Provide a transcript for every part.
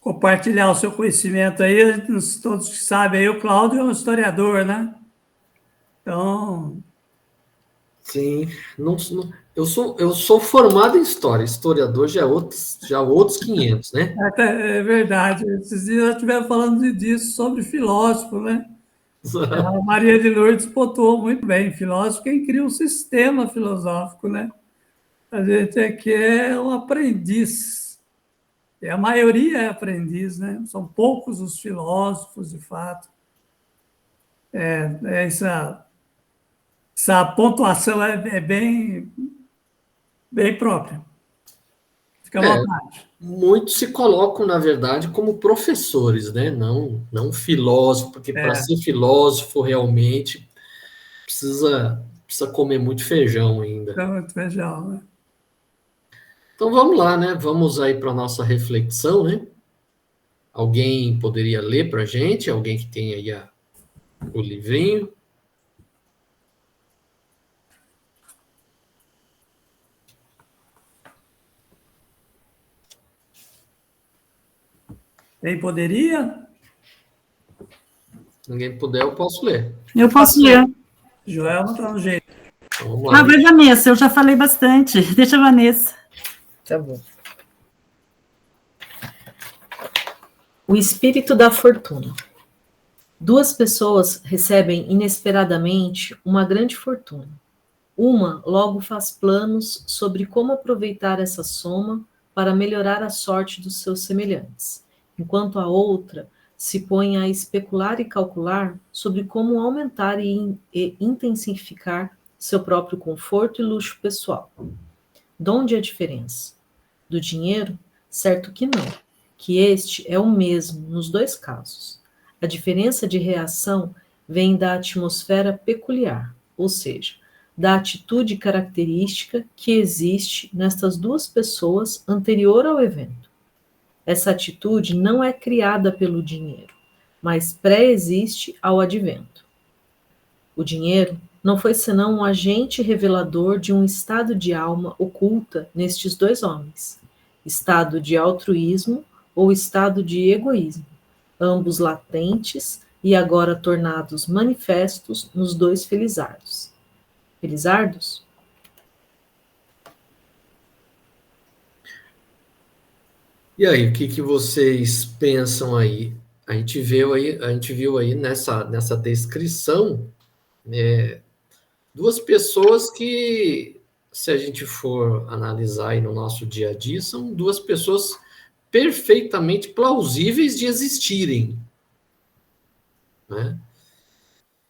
compartilhar o seu conhecimento aí. Todos que sabem aí, o Cláudio é um historiador, né? Então, Sim, eu sou formado em história, historiador já outros 500, né? é verdade. Esses dias já estiveram falando disso, sobre filósofo, né? A Maria de Lourdes pontuou muito bem. Filósofo é quem cria um sistema filosófico, né? A gente aqui é um aprendiz. E a maioria é aprendiz, né? São poucos os filósofos, de fato. Essa pontuação é bem própria. Fica à É, vontade. muitos se colocam, na verdade, como professores, né? Não filósofo, porque para É, ser filósofo realmente precisa comer muito feijão ainda. então, feijão, né? Então vamos lá, né? Vamos aí para a nossa reflexão, né? Alguém poderia ler para a gente? Alguém que tem aí o livrinho? Quem poderia? Ninguém puder, eu posso ler. Eu posso ler. Joel não está no jeito. Então, vamos lá. Vai, Vanessa, eu já falei bastante. Deixa a Vanessa. Tá bom. O espírito da fortuna. Duas pessoas recebem inesperadamente uma grande fortuna. Uma logo faz planos sobre como aproveitar essa soma para melhorar a sorte dos seus semelhantes, enquanto a outra se põe a especular e calcular sobre como aumentar e intensificar seu próprio conforto e luxo pessoal. Donde a diferença? Do dinheiro? Certo que não, que este é o mesmo nos dois casos. A diferença de reação vem da atmosfera peculiar, ou seja, da atitude característica que existe nestas duas pessoas anterior ao evento. Essa atitude não é criada pelo dinheiro, mas pré-existe ao advento. O dinheiro não foi senão um agente revelador de um estado de alma oculta nestes dois homens, estado de altruísmo ou estado de egoísmo, ambos latentes e agora tornados manifestos nos dois felizardos. Felizardos? E aí, o que vocês pensam aí? A gente viu aí nessa descrição duas pessoas que, se a gente for analisar aí no nosso dia a dia, são duas pessoas perfeitamente plausíveis de existirem, né?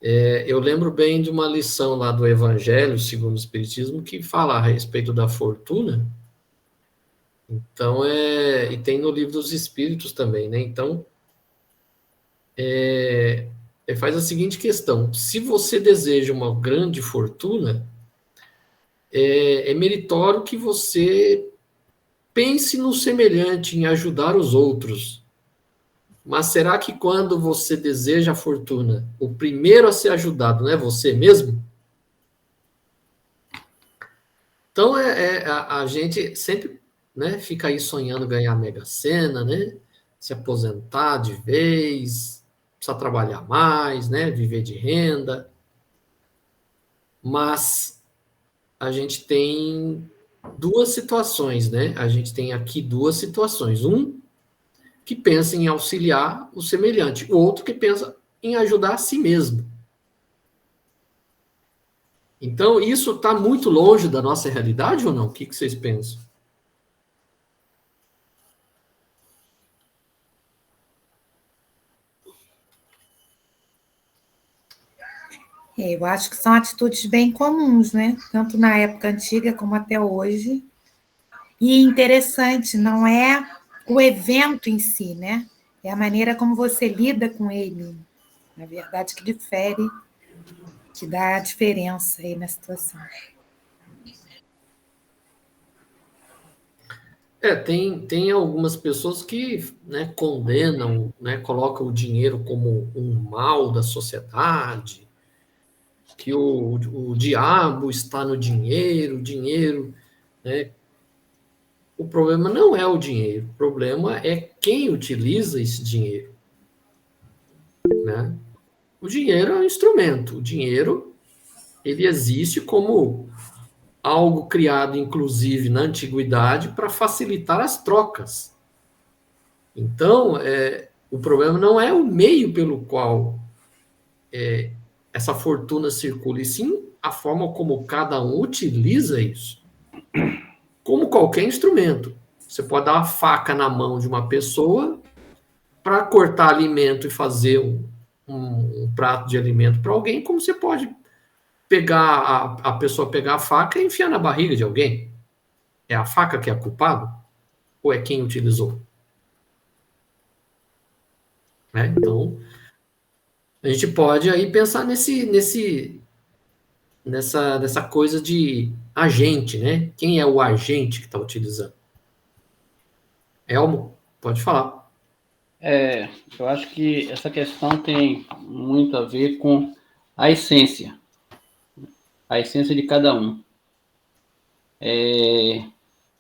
Eu lembro bem de uma lição lá do Evangelho segundo o Espiritismo que fala a respeito da fortuna. Então, e tem no Livro dos Espíritos também, né? Então, faz a seguinte questão: se você deseja uma grande fortuna, é meritório que você pense no semelhante, em ajudar os outros. Mas será que quando você deseja a fortuna, o primeiro a ser ajudado não é você mesmo? Então, a gente sempre, né, fica aí sonhando ganhar a Mega Sena, né? Se aposentar de vez, precisa trabalhar mais, né? Viver de renda. Mas a gente tem duas situações, né? A gente tem aqui duas situações. Um que pensa em auxiliar o semelhante, o outro que pensa em ajudar a si mesmo. Então, isso está muito longe da nossa realidade ou não? O que vocês pensam? Eu acho que são atitudes bem comuns, né? Tanto na época antiga como até hoje. E interessante, não é o evento em si, né? É a maneira como você lida com ele. Na verdade, que difere, que dá a diferença aí na situação. Tem algumas pessoas que, né, condenam, né, colocam o dinheiro como um mal da sociedade, que o diabo está no dinheiro, o dinheiro, né? O problema não é o dinheiro, o problema é quem utiliza esse dinheiro, né? O dinheiro é um instrumento. O dinheiro, ele existe como algo criado, inclusive, na antiguidade para facilitar as trocas. Então, o problema não é o meio pelo qual essa fortuna circula, e sim a forma como cada um utiliza isso. Como qualquer instrumento. Você pode dar uma faca na mão de uma pessoa para cortar alimento e fazer um prato de alimento para alguém, como você pode pegar a pessoa pegar a faca e enfiar na barriga de alguém. É a faca que é culpada? Ou é quem utilizou? Então, a gente pode aí pensar nessa coisa de agente, né? Quem é o agente que está utilizando? Elmo, pode falar. Eu acho que essa questão tem muito a ver com a essência de cada um.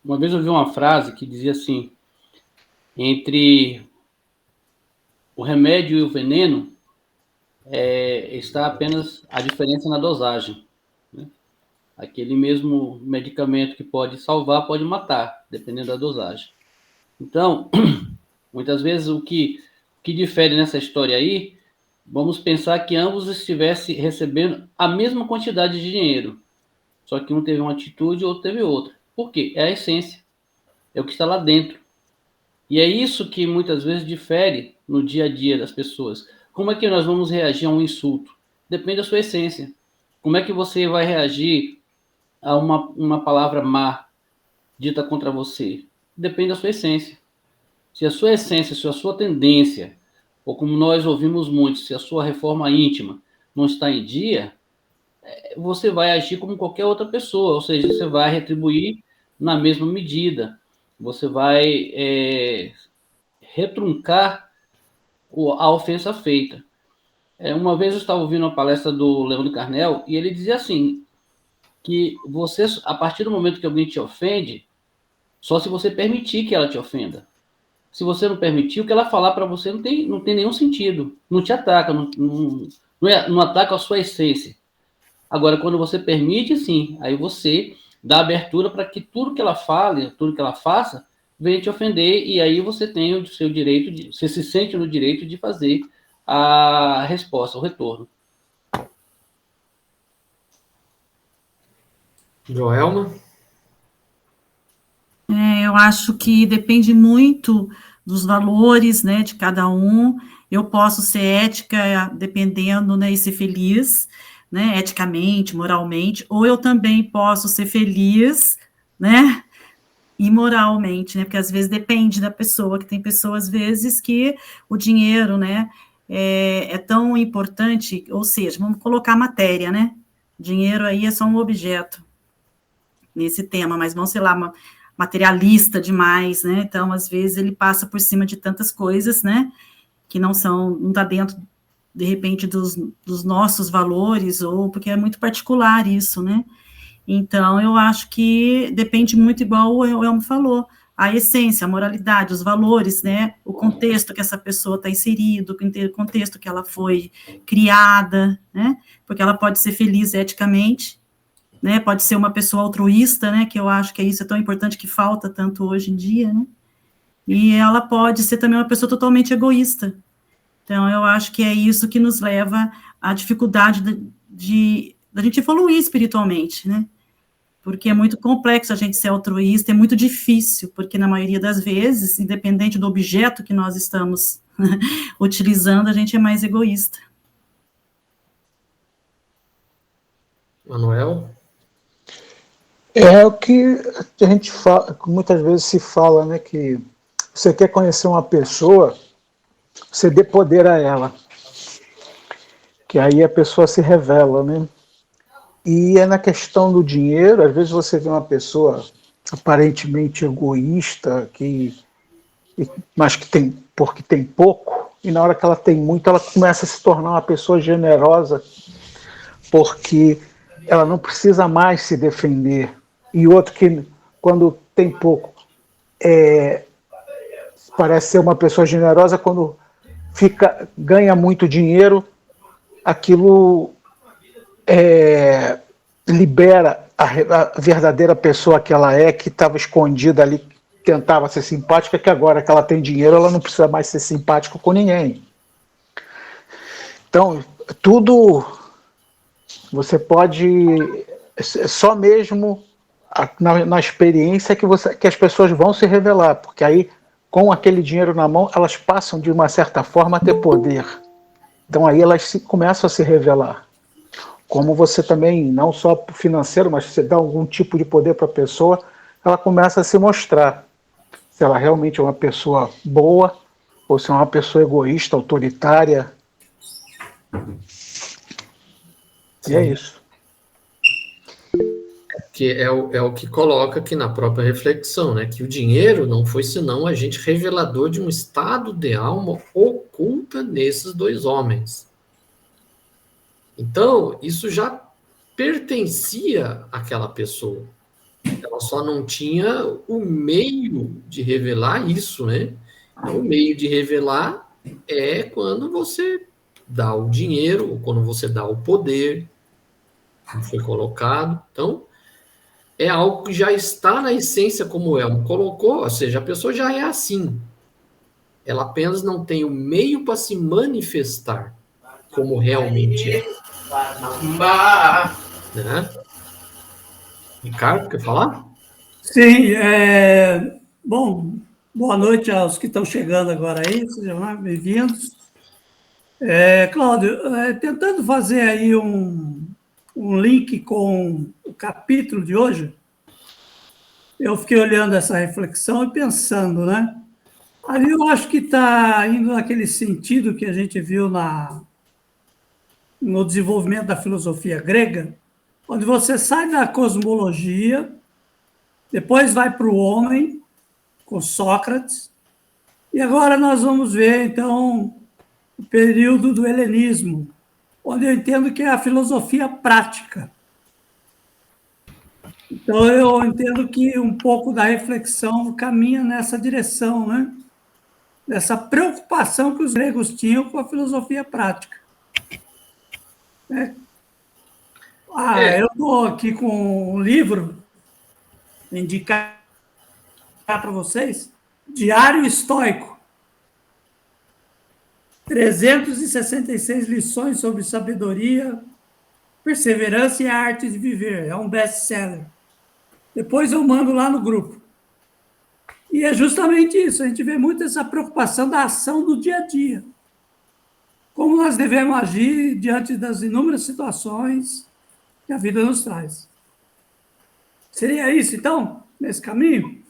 Uma vez eu ouvi uma frase que dizia assim: entre o remédio e o veneno está apenas a diferença na dosagem, né? Aquele mesmo medicamento que pode salvar, pode matar, dependendo da dosagem. Então, muitas vezes o que difere nessa história aí, vamos pensar que ambos estivessem recebendo a mesma quantidade de dinheiro, só que um teve uma atitude e outro teve outra. Por quê? É a essência, é o que está lá dentro. E é isso que muitas vezes difere no dia a dia das pessoas. Como é que nós vamos reagir a um insulto? Depende da sua essência. Como é que você vai reagir a uma palavra má dita contra você? Depende da sua essência. Se a sua essência, se a sua tendência, ou como nós ouvimos muito, se a sua reforma íntima não está em dia, você vai agir como qualquer outra pessoa, ou seja, você vai retribuir na mesma medida. Você vai retruncar a ofensa feita. Uma vez eu estava ouvindo uma palestra do Leandro Carnel e ele dizia assim, que você, a partir do momento que alguém te ofende, só se você permitir que ela te ofenda. Se você não permitir, o que ela falar para você não tem nenhum sentido. Não te ataca, não ataca a sua essência. Agora, quando você permite, sim, aí você dá abertura para que tudo que ela fale, tudo que ela faça, venha te ofender, e aí você tem o seu direito, você se sente no direito de fazer a resposta, o retorno. Joelma? Eu acho que depende muito dos valores, né, de cada um. Eu posso ser ética dependendo, né, e ser feliz, né, eticamente, moralmente, ou eu também posso ser feliz, né, imoralmente, né, porque às vezes depende da pessoa, que tem pessoas, às vezes, que o dinheiro, né, é tão importante, ou seja, vamos colocar matéria, né, dinheiro aí é só um objeto nesse tema, mas vamos, sei lá, materialista demais, né, então, às vezes, ele passa por cima de tantas coisas, né, que não está dentro, de repente, dos nossos valores, ou porque é muito particular isso, né, então, eu acho que depende muito, igual o Elmo falou, a essência, a moralidade, os valores, né, o contexto que essa pessoa está inserido, o contexto que ela foi criada, né, porque ela pode ser feliz eticamente, né, pode ser uma pessoa altruísta, né, que eu acho que isso é tão importante, que falta tanto hoje em dia, né, e ela pode ser também uma pessoa totalmente egoísta. Então, eu acho que é isso que nos leva à dificuldade da gente evoluir espiritualmente, né, porque é muito complexo a gente ser altruísta, é muito difícil, porque na maioria das vezes, independente do objeto que nós estamos utilizando, a gente é mais egoísta. Manuel? É o que a gente fala, muitas vezes se fala, né, que você quer conhecer uma pessoa, você dê poder a ela, que aí a pessoa se revela, né? E é na questão do dinheiro, às vezes você vê uma pessoa aparentemente egoísta, mas que porque tem pouco, e na hora que ela tem muito, ela começa a se tornar uma pessoa generosa, porque ela não precisa mais se defender. E outro que, quando tem pouco, parece ser uma pessoa generosa, quando ganha muito dinheiro, aquilo libera a verdadeira pessoa que ela é, que estava escondida ali, tentava ser simpática, que agora que ela tem dinheiro, ela não precisa mais ser simpática com ninguém. Então, tudo você pode, só mesmo na experiência que as pessoas vão se revelar, porque aí, com aquele dinheiro na mão, elas passam, de uma certa forma, a ter poder. Então, aí elas começam a se revelar. Como você também, não só financeiro, mas você dá algum tipo de poder para a pessoa, ela começa a se mostrar. Se ela realmente é uma pessoa boa, ou se é uma pessoa egoísta, autoritária. E é isso. Que é o que coloca aqui na própria reflexão, né? Que o dinheiro não foi senão um agente revelador de um estado de alma oculta nesses dois homens. Então, isso já pertencia àquela pessoa. Ela só não tinha o meio de revelar isso, né? Então, o meio de revelar é quando você dá o dinheiro, ou quando você dá o poder, como foi colocado. Então, é algo que já está na essência, como o Elmo colocou, ou seja, a pessoa já é assim. Ela apenas não tem o meio para se manifestar como realmente é. Né? Ricardo, quer falar? Sim, bom, boa noite aos que estão chegando agora aí, sejam bem-vindos. Cláudio, tentando fazer aí um link com o capítulo de hoje, eu fiquei olhando essa reflexão e pensando, né? Ali eu acho que está indo naquele sentido que a gente viu no desenvolvimento da filosofia grega, onde você sai da cosmologia, depois vai para o homem, com Sócrates, e agora nós vamos ver, então, o período do helenismo, onde eu entendo que é a filosofia prática. Então, eu entendo que um pouco da reflexão caminha nessa direção, né? Dessa preocupação que os gregos tinham com a filosofia prática. Eu estou aqui com um livro, indicar para vocês, Diário Estoico. 366 lições sobre sabedoria, perseverança e a arte de viver. É um best-seller. Depois eu mando lá no grupo. E é justamente isso, a gente vê muito essa preocupação da ação do dia a dia. Como nós devemos agir diante das inúmeras situações que a vida nos traz. Seria isso, então, nesse caminho?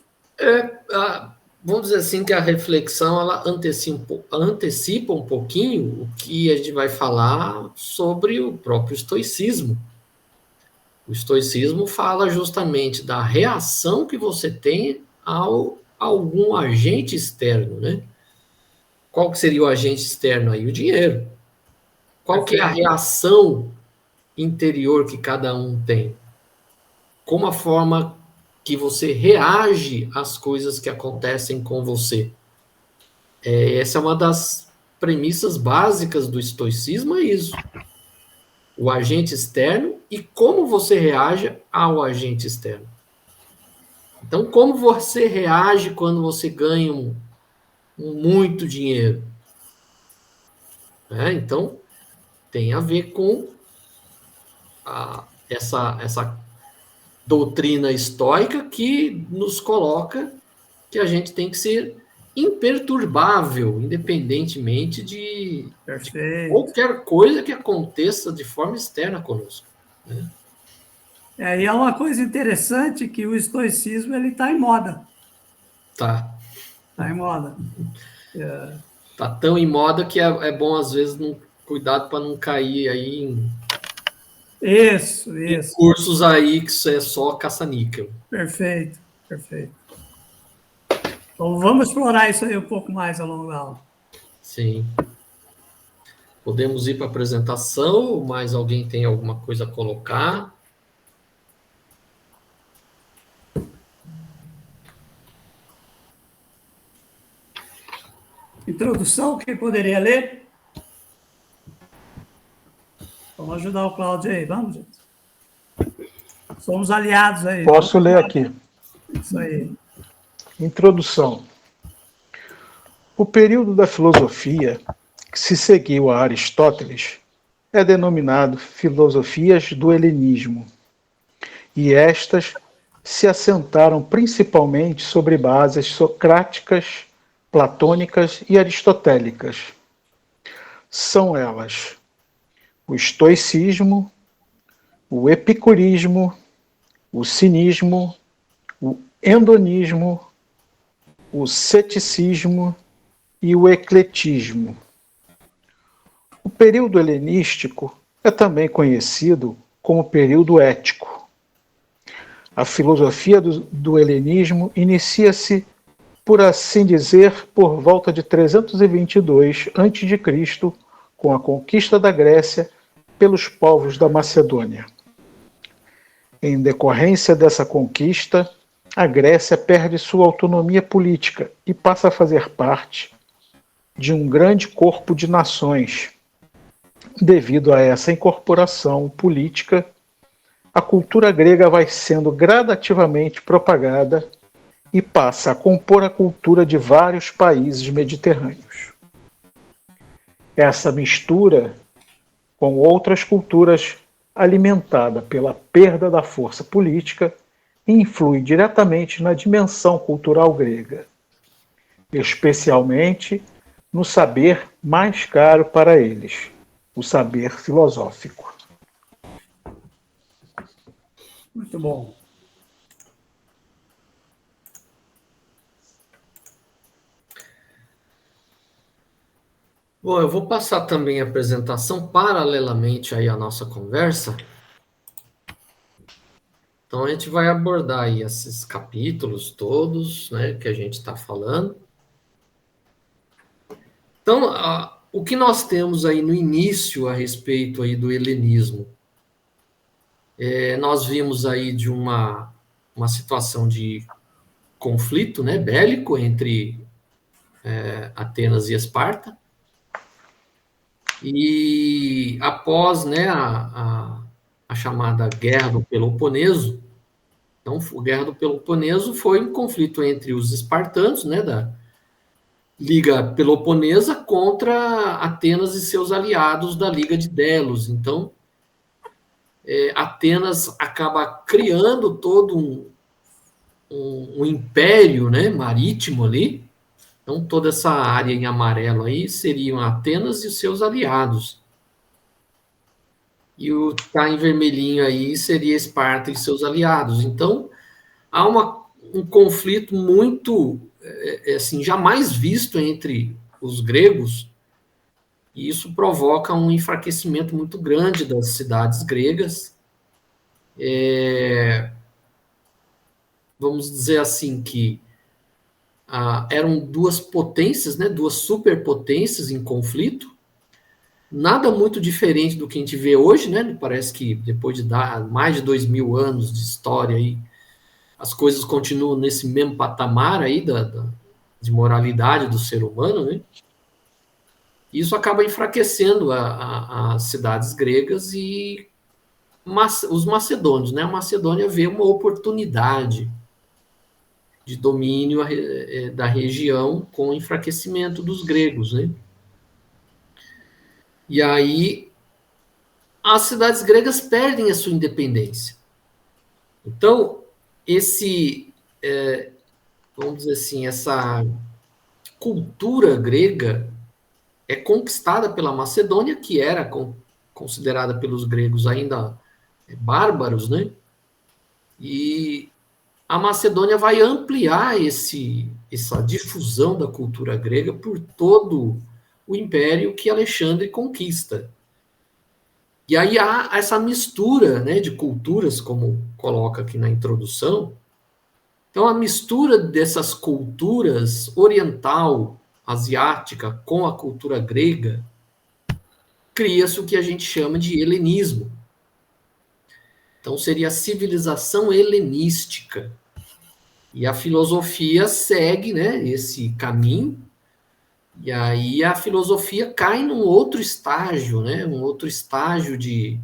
Vamos dizer assim que a reflexão ela antecipa um pouquinho o que a gente vai falar sobre o próprio estoicismo. O estoicismo fala justamente da reação que você tem a algum agente externo, né? Qual que seria o agente externo aí? O dinheiro. Qual que é a reação interior que cada um tem? Como a forma que você reage às coisas que acontecem com você. Essa é uma das premissas básicas do estoicismo, é isso. O agente externo e como você reage ao agente externo. Então, como você reage quando você ganha muito dinheiro? Então, tem a ver com essa doutrina estoica que nos coloca que a gente tem que ser imperturbável, independentemente de qualquer coisa que aconteça de forma externa conosco. Né? E é uma coisa interessante que o estoicismo está em moda. Tá. Está em moda. Tá tão em moda que é bom, às vezes, cuidado para não cair aí em cursos aí que isso é só caça-níquel. Perfeito. Então, vamos explorar isso aí um pouco mais ao longo da aula. Sim. Podemos ir para a apresentação, mais alguém tem alguma coisa a colocar? introdução, quem poderia ler? Vamos ajudar o Cláudio aí, vamos, gente. Somos aliados aí. Posso ler aqui. Isso aí. Introdução. O período da filosofia que se seguiu a Aristóteles é denominado filosofias do helenismo, e estas se assentaram principalmente sobre bases socráticas, platônicas e aristotélicas. São elas o estoicismo, o epicurismo, o cinismo, o hedonismo, o ceticismo e o ecletismo. O período helenístico é também conhecido como período ético. A filosofia do helenismo inicia-se, por assim dizer, por volta de 322 a.C., com a conquista da Grécia pelos povos da Macedônia. Em decorrência dessa conquista, a Grécia perde sua autonomia política e passa a fazer parte de um grande corpo de nações. Devido a essa incorporação política, a cultura grega vai sendo gradativamente propagada e passa a compor a cultura de vários países mediterrâneos. Essa mistura com outras culturas, alimentada pela perda da força política, influi diretamente na dimensão cultural grega, especialmente no saber mais caro para eles, o saber filosófico. Muito bom. Bom, eu vou passar também a apresentação paralelamente aí à nossa conversa. Então, a gente vai abordar aí esses capítulos todos, né, que a gente está falando. Então, o que nós temos aí no início a respeito aí do helenismo? Nós vimos aí de uma situação de conflito, né, bélico entre Atenas e Esparta. E após, né, a chamada Guerra do Peloponeso, então a Guerra do Peloponeso foi um conflito entre os espartanos, né, da Liga Peloponesa, contra Atenas e seus aliados da Liga de Delos. Então, Atenas acaba criando todo um império, né, marítimo ali. Então, toda essa área em amarelo aí seriam Atenas e os seus aliados. E o que está em vermelhinho aí seria Esparta e seus aliados. Então, há um conflito muito, assim, jamais visto entre os gregos, e isso provoca um enfraquecimento muito grande das cidades gregas. Vamos dizer assim que eram duas potências, né, duas superpotências em conflito, nada muito diferente do que a gente vê hoje, né? Parece que depois de mais de 2000 anos de história aí, as coisas continuam nesse mesmo patamar aí de moralidade do ser humano, né? Isso acaba enfraquecendo as cidades gregas e os macedônios, né? A Macedônia vê uma oportunidade de domínio da região com o enfraquecimento dos gregos, né? E aí as cidades gregas perdem a sua independência. Então, vamos dizer assim, essa cultura grega é conquistada pela Macedônia, que era considerada pelos gregos ainda bárbaros, né? E a Macedônia vai ampliar essa difusão da cultura grega por todo o império que Alexandre conquista. E aí há essa mistura, né, de culturas, como coloca aqui na introdução. Então, a mistura dessas culturas oriental, asiática, com a cultura grega, cria-se o que a gente chama de helenismo. Então, seria a civilização helenística. E a filosofia segue, né, esse caminho E aí a filosofia cai num outro estágio, né? Um outro estágio de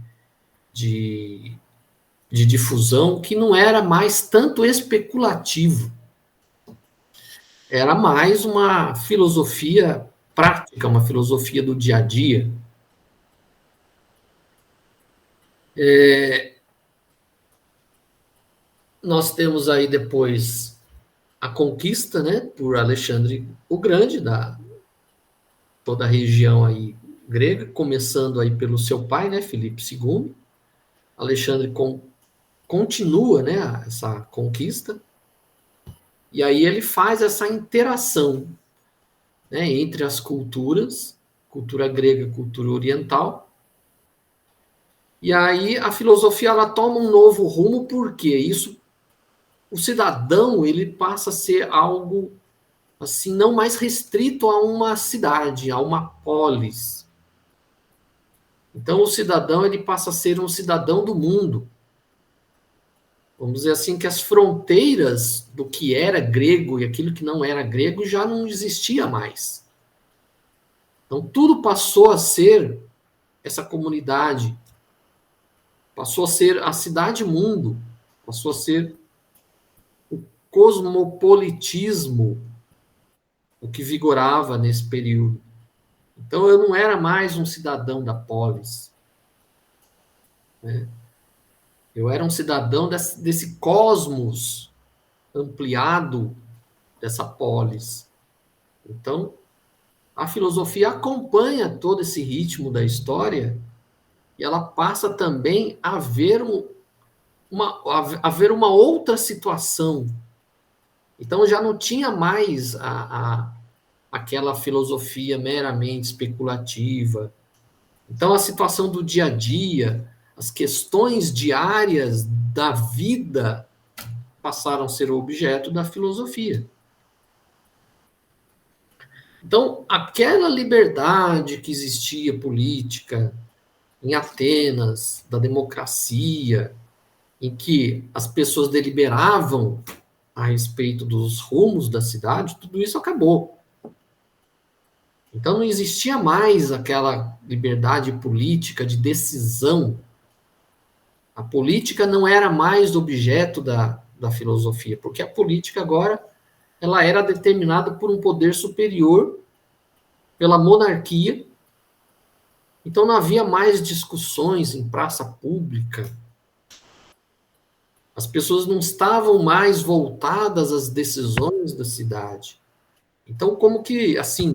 difusão que não era mais tanto especulativo. Era mais uma filosofia prática, uma filosofia do dia a dia. Nós temos aí depois a conquista, né, por Alexandre o Grande, da toda a região aí grega, começando aí pelo seu pai, né, Filipe II. Alexandre continua, né, essa conquista, e aí ele faz essa interação, né, entre as culturas, cultura grega e cultura oriental, e aí a filosofia ela toma um novo rumo, porque isso, o cidadão ele passa a ser algo assim não mais restrito a uma cidade, a uma polis. Então o cidadão ele passa a ser um cidadão do mundo. Vamos dizer assim que as fronteiras do que era grego e aquilo que não era grego já não existia mais. Então tudo passou a ser essa comunidade, passou a ser a cidade-mundo, passou a ser o cosmopolitismo, o que vigorava nesse período. Então eu não era mais um cidadão da polis, né? Eu era um cidadão desse cosmos ampliado dessa polis. Então, a filosofia acompanha todo esse ritmo da história e ela passa também a ver uma outra situação. Então, já não tinha mais aquela filosofia meramente especulativa. Então, a situação do dia a dia, as questões diárias da vida passaram a ser objeto da filosofia. Então, aquela liberdade que existia política em Atenas, da democracia, em que as pessoas deliberavam a respeito dos rumos da cidade, tudo isso acabou. Então, não existia mais aquela liberdade política de decisão. A política não era mais objeto da filosofia, porque a política agora ela era determinada por um poder superior, pela monarquia. Então não havia mais discussões em praça pública. As pessoas não estavam mais voltadas às decisões da cidade. Então, como que, assim,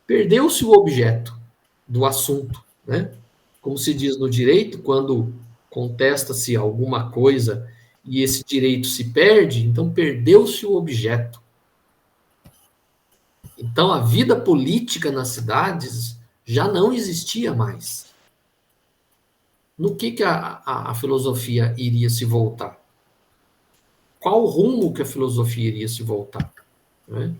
perdeu-se o objeto do assunto, né? Como se diz no direito, quando contesta-se alguma coisa e esse direito se perde, então perdeu-se o objeto. Então a vida política nas cidades já não existia mais. No que a filosofia iria se voltar? Qual o rumo que a filosofia iria se voltar? Né?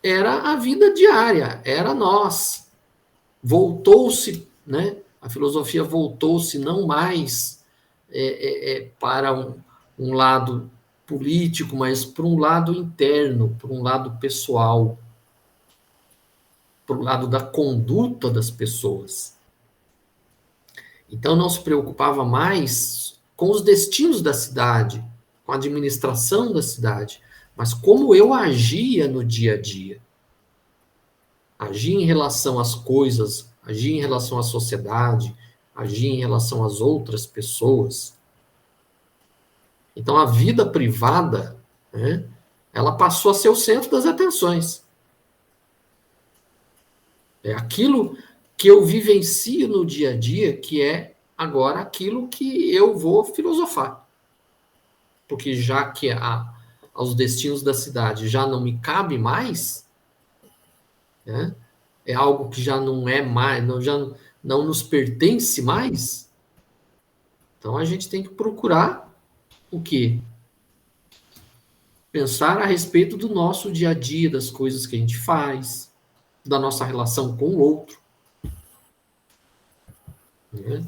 Era a vida diária, era nós. Voltou-se, né? A filosofia voltou-se não mais para um lado político, mas para um lado interno, para um lado pessoal, para o lado da conduta das pessoas. Então não se preocupava mais com os destinos da cidade, com a administração da cidade, mas como eu agia no dia a dia. Agia em relação às coisas, agia em relação à sociedade, agia em relação às outras pessoas. Então, a vida privada, né, ela passou a ser o centro das atenções. É aquilo que eu vivencio no dia a dia, que é agora aquilo que eu vou filosofar. Porque já que aos destinos da cidade já não me cabe mais, né, é algo que já não é mais, já não nos pertence mais, então a gente tem que procurar o quê? Pensar a respeito do nosso dia a dia, das coisas que a gente faz, da nossa relação com o outro. Né?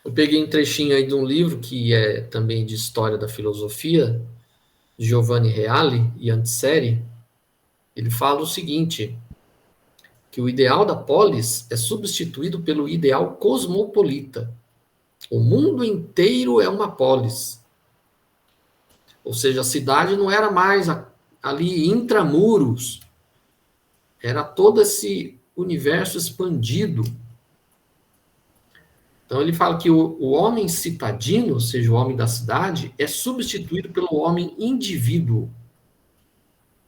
Eu peguei um trechinho aí de um livro que é também de história da filosofia, Giovanni Reale e Antiseri, ele fala o seguinte, que o ideal da polis é substituído pelo ideal cosmopolita. O mundo inteiro é uma polis. Ou seja, a cidade não era mais ali intramuros, era todo esse universo expandido. Então ele fala que o homem citadino, ou seja, o homem da cidade, é substituído pelo homem indivíduo.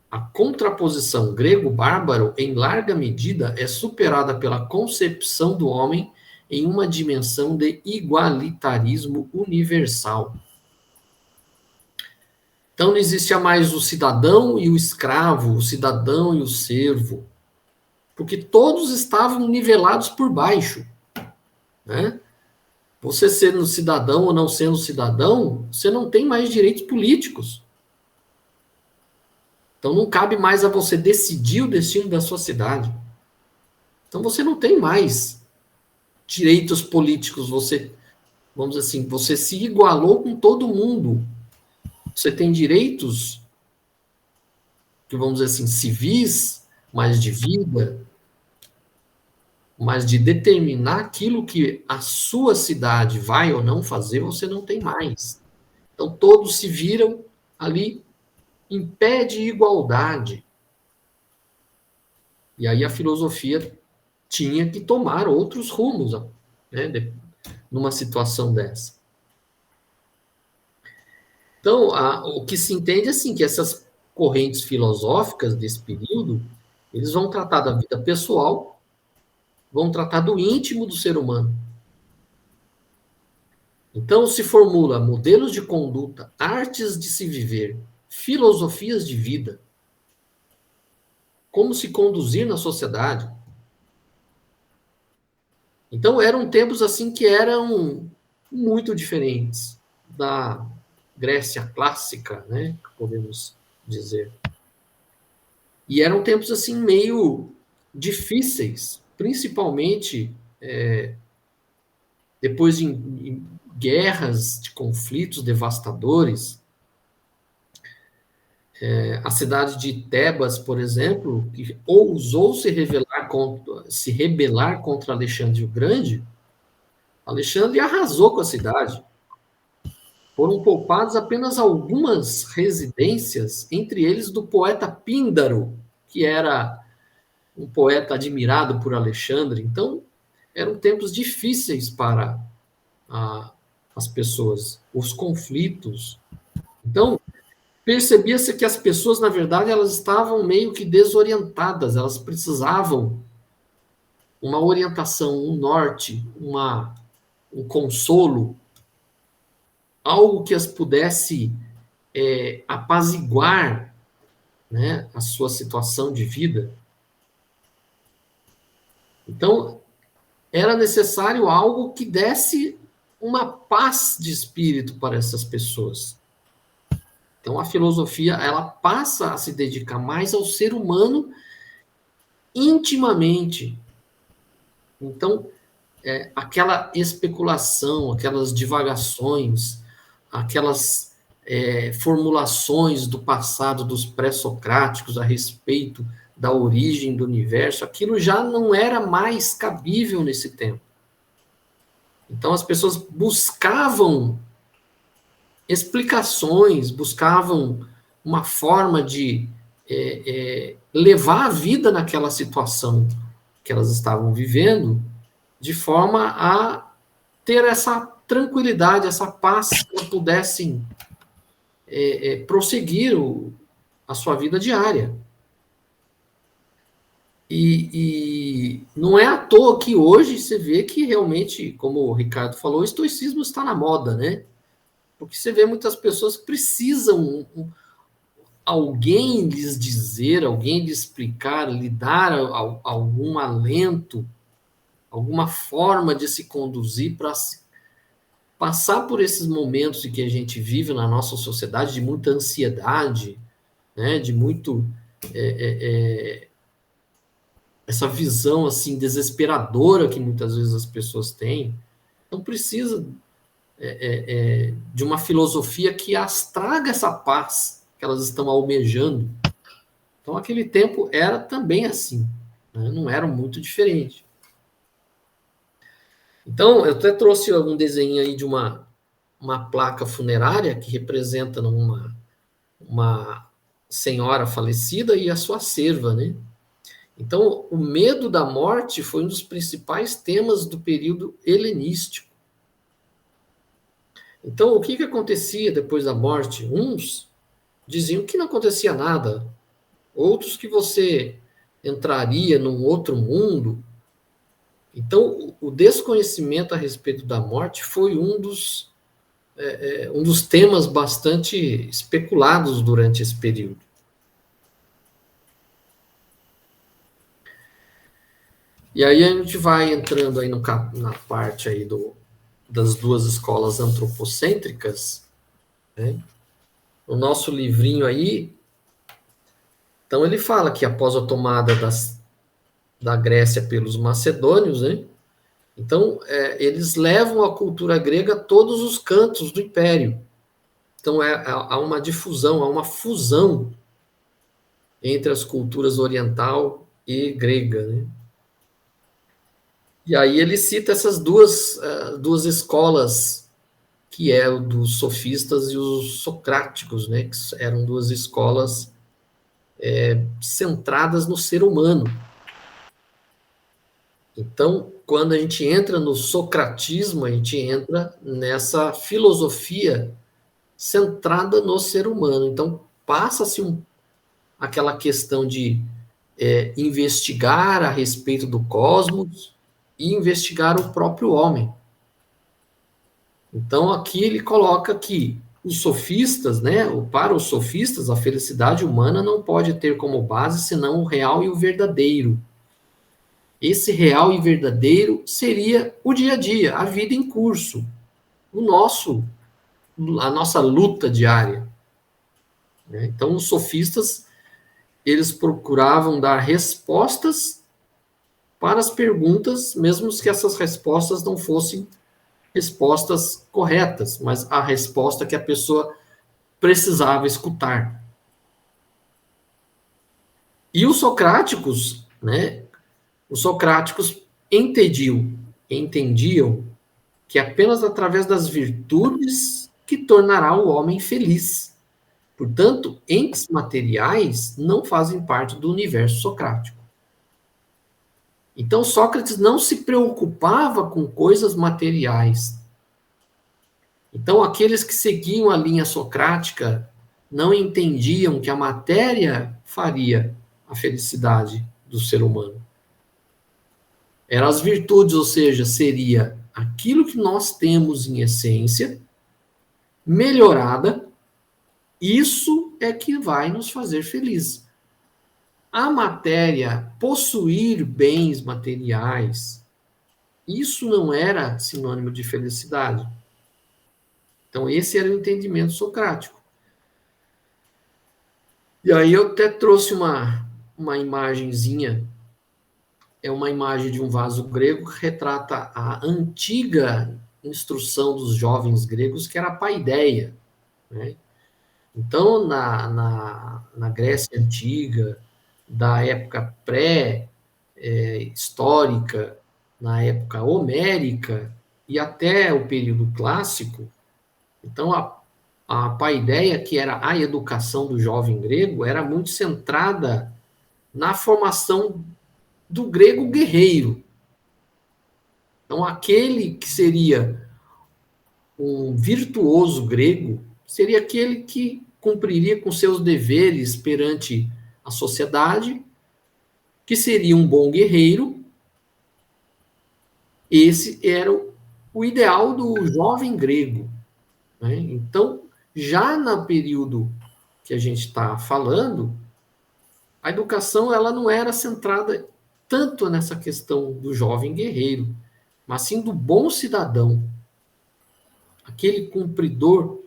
A contraposição grego-bárbaro, em larga medida, é superada pela concepção do homem em uma dimensão de igualitarismo universal. Então não existia mais o cidadão e o escravo, o cidadão e o servo, porque todos estavam nivelados por baixo, né? Você sendo cidadão ou não sendo cidadão, você não tem mais direitos políticos. Então não cabe mais a você decidir o destino da sua cidade. Então você não tem mais direitos políticos, você, vamos dizer assim, você se igualou com todo mundo. Você tem direitos, que vamos dizer assim, civis, mas de vida, mas de determinar aquilo que a sua cidade vai ou não fazer, você não tem mais. Então todos se viram ali em pé de igualdade. E aí a filosofia tinha que tomar outros rumos, né, numa situação dessa. Então, o que se entende é assim, que essas correntes filosóficas desse período, eles vão tratar da vida pessoal, vão tratar do íntimo do ser humano. Então, se formula modelos de conduta, artes de se viver, filosofias de vida, como se conduzir na sociedade. Então, eram tempos assim que eram muito diferentes da Grécia clássica, né, podemos dizer. E eram tempos assim meio difíceis, principalmente depois de guerras, de conflitos devastadores. A cidade de Tebas, por exemplo, que ousou se rebelar contra Alexandre o Grande, Alexandre arrasou com a cidade. Foram poupadas apenas algumas residências, entre eles do poeta Píndaro, que era um poeta admirado por Alexandre. Então, eram tempos difíceis para as pessoas, os conflitos. Então, percebia-se que as pessoas, na verdade, elas estavam meio que desorientadas, elas precisavam uma orientação, um norte, um consolo, algo que as pudesse apaziguar, né, a sua situação de vida. Então, era necessário algo que desse uma paz de espírito para essas pessoas. Então, a filosofia, ela passa a se dedicar mais ao ser humano intimamente. Então, aquela especulação, aquelas divagações, aquelas formulações do passado dos pré-socráticos a respeito da origem do universo, aquilo já não era mais cabível nesse tempo. Então, as pessoas buscavam explicações, buscavam uma forma de levar a vida naquela situação que elas estavam vivendo, de forma a ter essa tranquilidade, essa paz, que elas pudessem prosseguir a sua vida diária. E não é à toa que hoje você vê que realmente, como o Ricardo falou, o estoicismo está na moda, né? Porque você vê muitas pessoas que precisam alguém lhes dizer, alguém lhes explicar, lhe dar algum alento, alguma forma de se conduzir para passar por esses momentos em que a gente vive na nossa sociedade de muita ansiedade, né, de muito essa visão assim desesperadora que muitas vezes as pessoas têm. Então precisa de uma filosofia que as traga essa paz, que elas estão almejando. Então, aquele tempo era também assim, né? Não era muito diferente. Então, eu até trouxe algum desenho aí de uma placa funerária que representa uma senhora falecida e a sua serva, né? Então, o medo da morte foi um dos principais temas do período helenístico. Então, o que acontecia depois da morte? Uns diziam que não acontecia nada, outros que você entraria num outro mundo. Então, o desconhecimento a respeito da morte foi um dos temas bastante especulados durante esse período. E aí a gente vai entrando aí na parte aí das duas escolas antropocêntricas, né? O nosso livrinho aí, então ele fala que após a tomada da Grécia pelos macedônios, né? Então, eles levam a cultura grega a todos os cantos do império. Então, há uma difusão, há uma fusão entre as culturas oriental e grega, né? E aí ele cita essas duas escolas, que é o dos sofistas e os socráticos, né? Que eram duas escolas centradas no ser humano. Então, quando a gente entra no socratismo, a gente entra nessa filosofia centrada no ser humano. Então, passa-se aquela questão de investigar a respeito do cosmos e investigar o próprio homem. Então, aqui ele coloca que os sofistas, né, para os sofistas, a felicidade humana não pode ter como base senão o real e o verdadeiro. Esse real e verdadeiro seria o dia a dia, a vida em curso, a nossa luta diária. Então, os sofistas, eles procuravam dar respostas para as perguntas, mesmo que essas respostas não fossem respostas corretas, mas a resposta que a pessoa precisava escutar. E os socráticos, né? Os socráticos entendiam que apenas através das virtudes que tornará o homem feliz. Portanto, entes materiais não fazem parte do universo socrático. Então, Sócrates não se preocupava com coisas materiais. Então, aqueles que seguiam a linha socrática não entendiam que a matéria faria a felicidade do ser humano. Eram as virtudes, ou seja, seria aquilo que nós temos em essência, melhorada, isso é que vai nos fazer felizes. A matéria, possuir bens materiais, isso não era sinônimo de felicidade. Então, esse era o entendimento socrático. E aí eu até trouxe uma imagenzinha, é uma imagem de um vaso grego que retrata a antiga instrução dos jovens gregos, que era a paideia, né? Então, na Grécia Antiga, da época pré-histórica, na época homérica e até o período clássico, então a paideia, que era a educação do jovem grego, era muito centrada na formação do grego guerreiro. Então, aquele que seria um virtuoso grego seria aquele que cumpriria com seus deveres perante a sociedade, que seria um bom guerreiro. Esse era o ideal do jovem grego, né? Então, já no período que a gente está falando, a educação ela não era centrada tanto nessa questão do jovem guerreiro, mas sim do bom cidadão, aquele cumpridor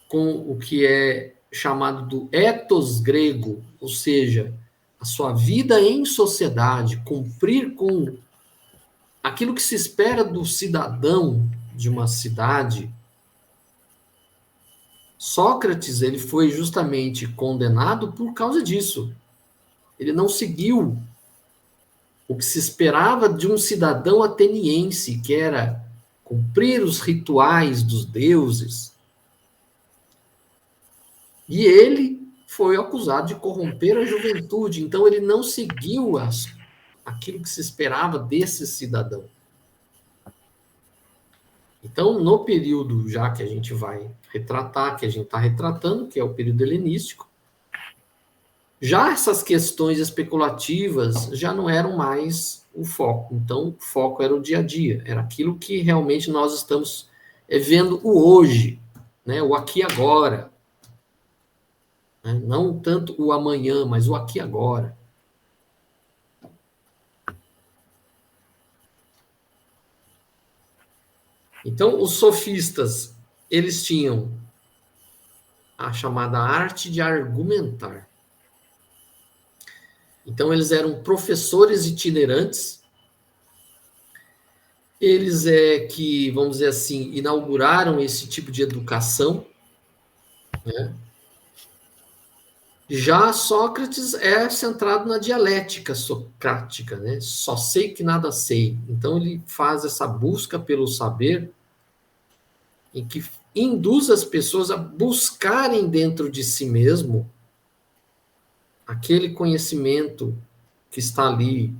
com o que é chamado do ethos grego, ou seja, a sua vida em sociedade, cumprir com aquilo que se espera do cidadão de uma cidade. Sócrates, ele foi justamente condenado por causa disso. Ele não seguiu o que se esperava de um cidadão ateniense, que era cumprir os rituais dos deuses. E ele foi acusado de corromper a juventude, então ele não seguiu aquilo que se esperava desse cidadão. Então, no período já que a gente vai retratar, que a gente está retratando, que é o período helenístico, já essas questões especulativas já não eram mais o foco. Então, o foco era o dia a dia, era aquilo que realmente nós estamos vendo o hoje, né? O aqui e agora. Né? Não tanto o amanhã, mas o aqui e agora. Então, os sofistas, eles tinham a chamada arte de argumentar. Então, eles eram professores itinerantes. Eles que, vamos dizer assim, inauguraram esse tipo de educação, né? Já Sócrates é centrado na dialética socrática, né? Só sei que nada sei. Então, ele faz essa busca pelo saber, em que induz as pessoas a buscarem dentro de si mesmo aquele conhecimento que está ali,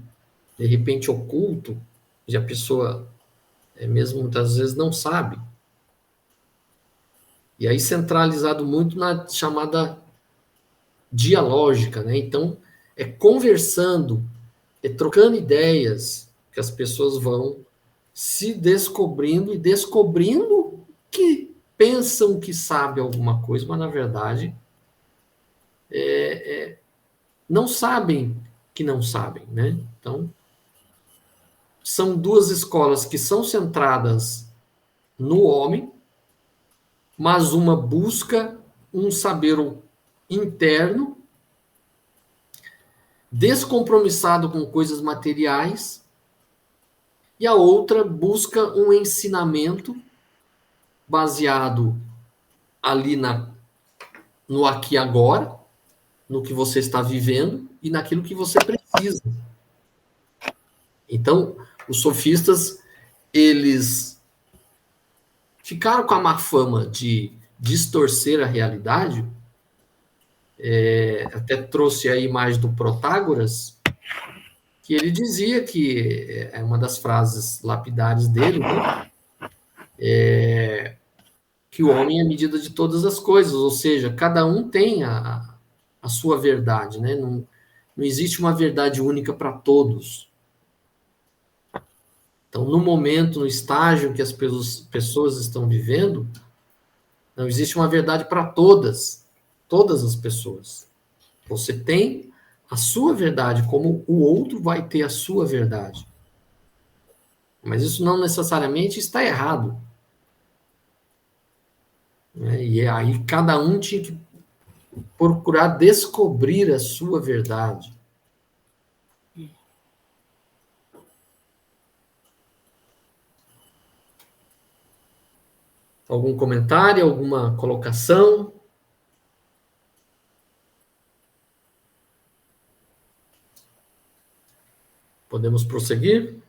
de repente oculto, e a pessoa mesmo muitas vezes não sabe. E aí centralizado muito na chamada dialógica, né? Então, é conversando, é trocando ideias que as pessoas vão se descobrindo e descobrindo que pensam que sabem alguma coisa, mas na verdade não sabem que não sabem, né? Então, são duas escolas que são centradas no homem, mas uma busca um saber interno, descompromissado com coisas materiais, e a outra busca um ensinamento baseado ali no aqui e agora, no que você está vivendo e naquilo que você precisa. Então, os sofistas, eles ficaram com a má fama de distorcer a realidade. Até trouxe a imagem do Protágoras, que ele dizia que, é uma das frases lapidares dele, né? Que o homem é a medida de todas as coisas, ou seja, cada um tem a sua verdade, né? Não existe uma verdade única para todos. Então, no momento, no estágio que as pessoas estão vivendo, não existe uma verdade para todas as pessoas. Você tem a sua verdade, como o outro vai ter a sua verdade. Mas isso não necessariamente está errado. E aí cada um tinha que procurar descobrir a sua verdade. Algum comentário, alguma colocação? Podemos prosseguir?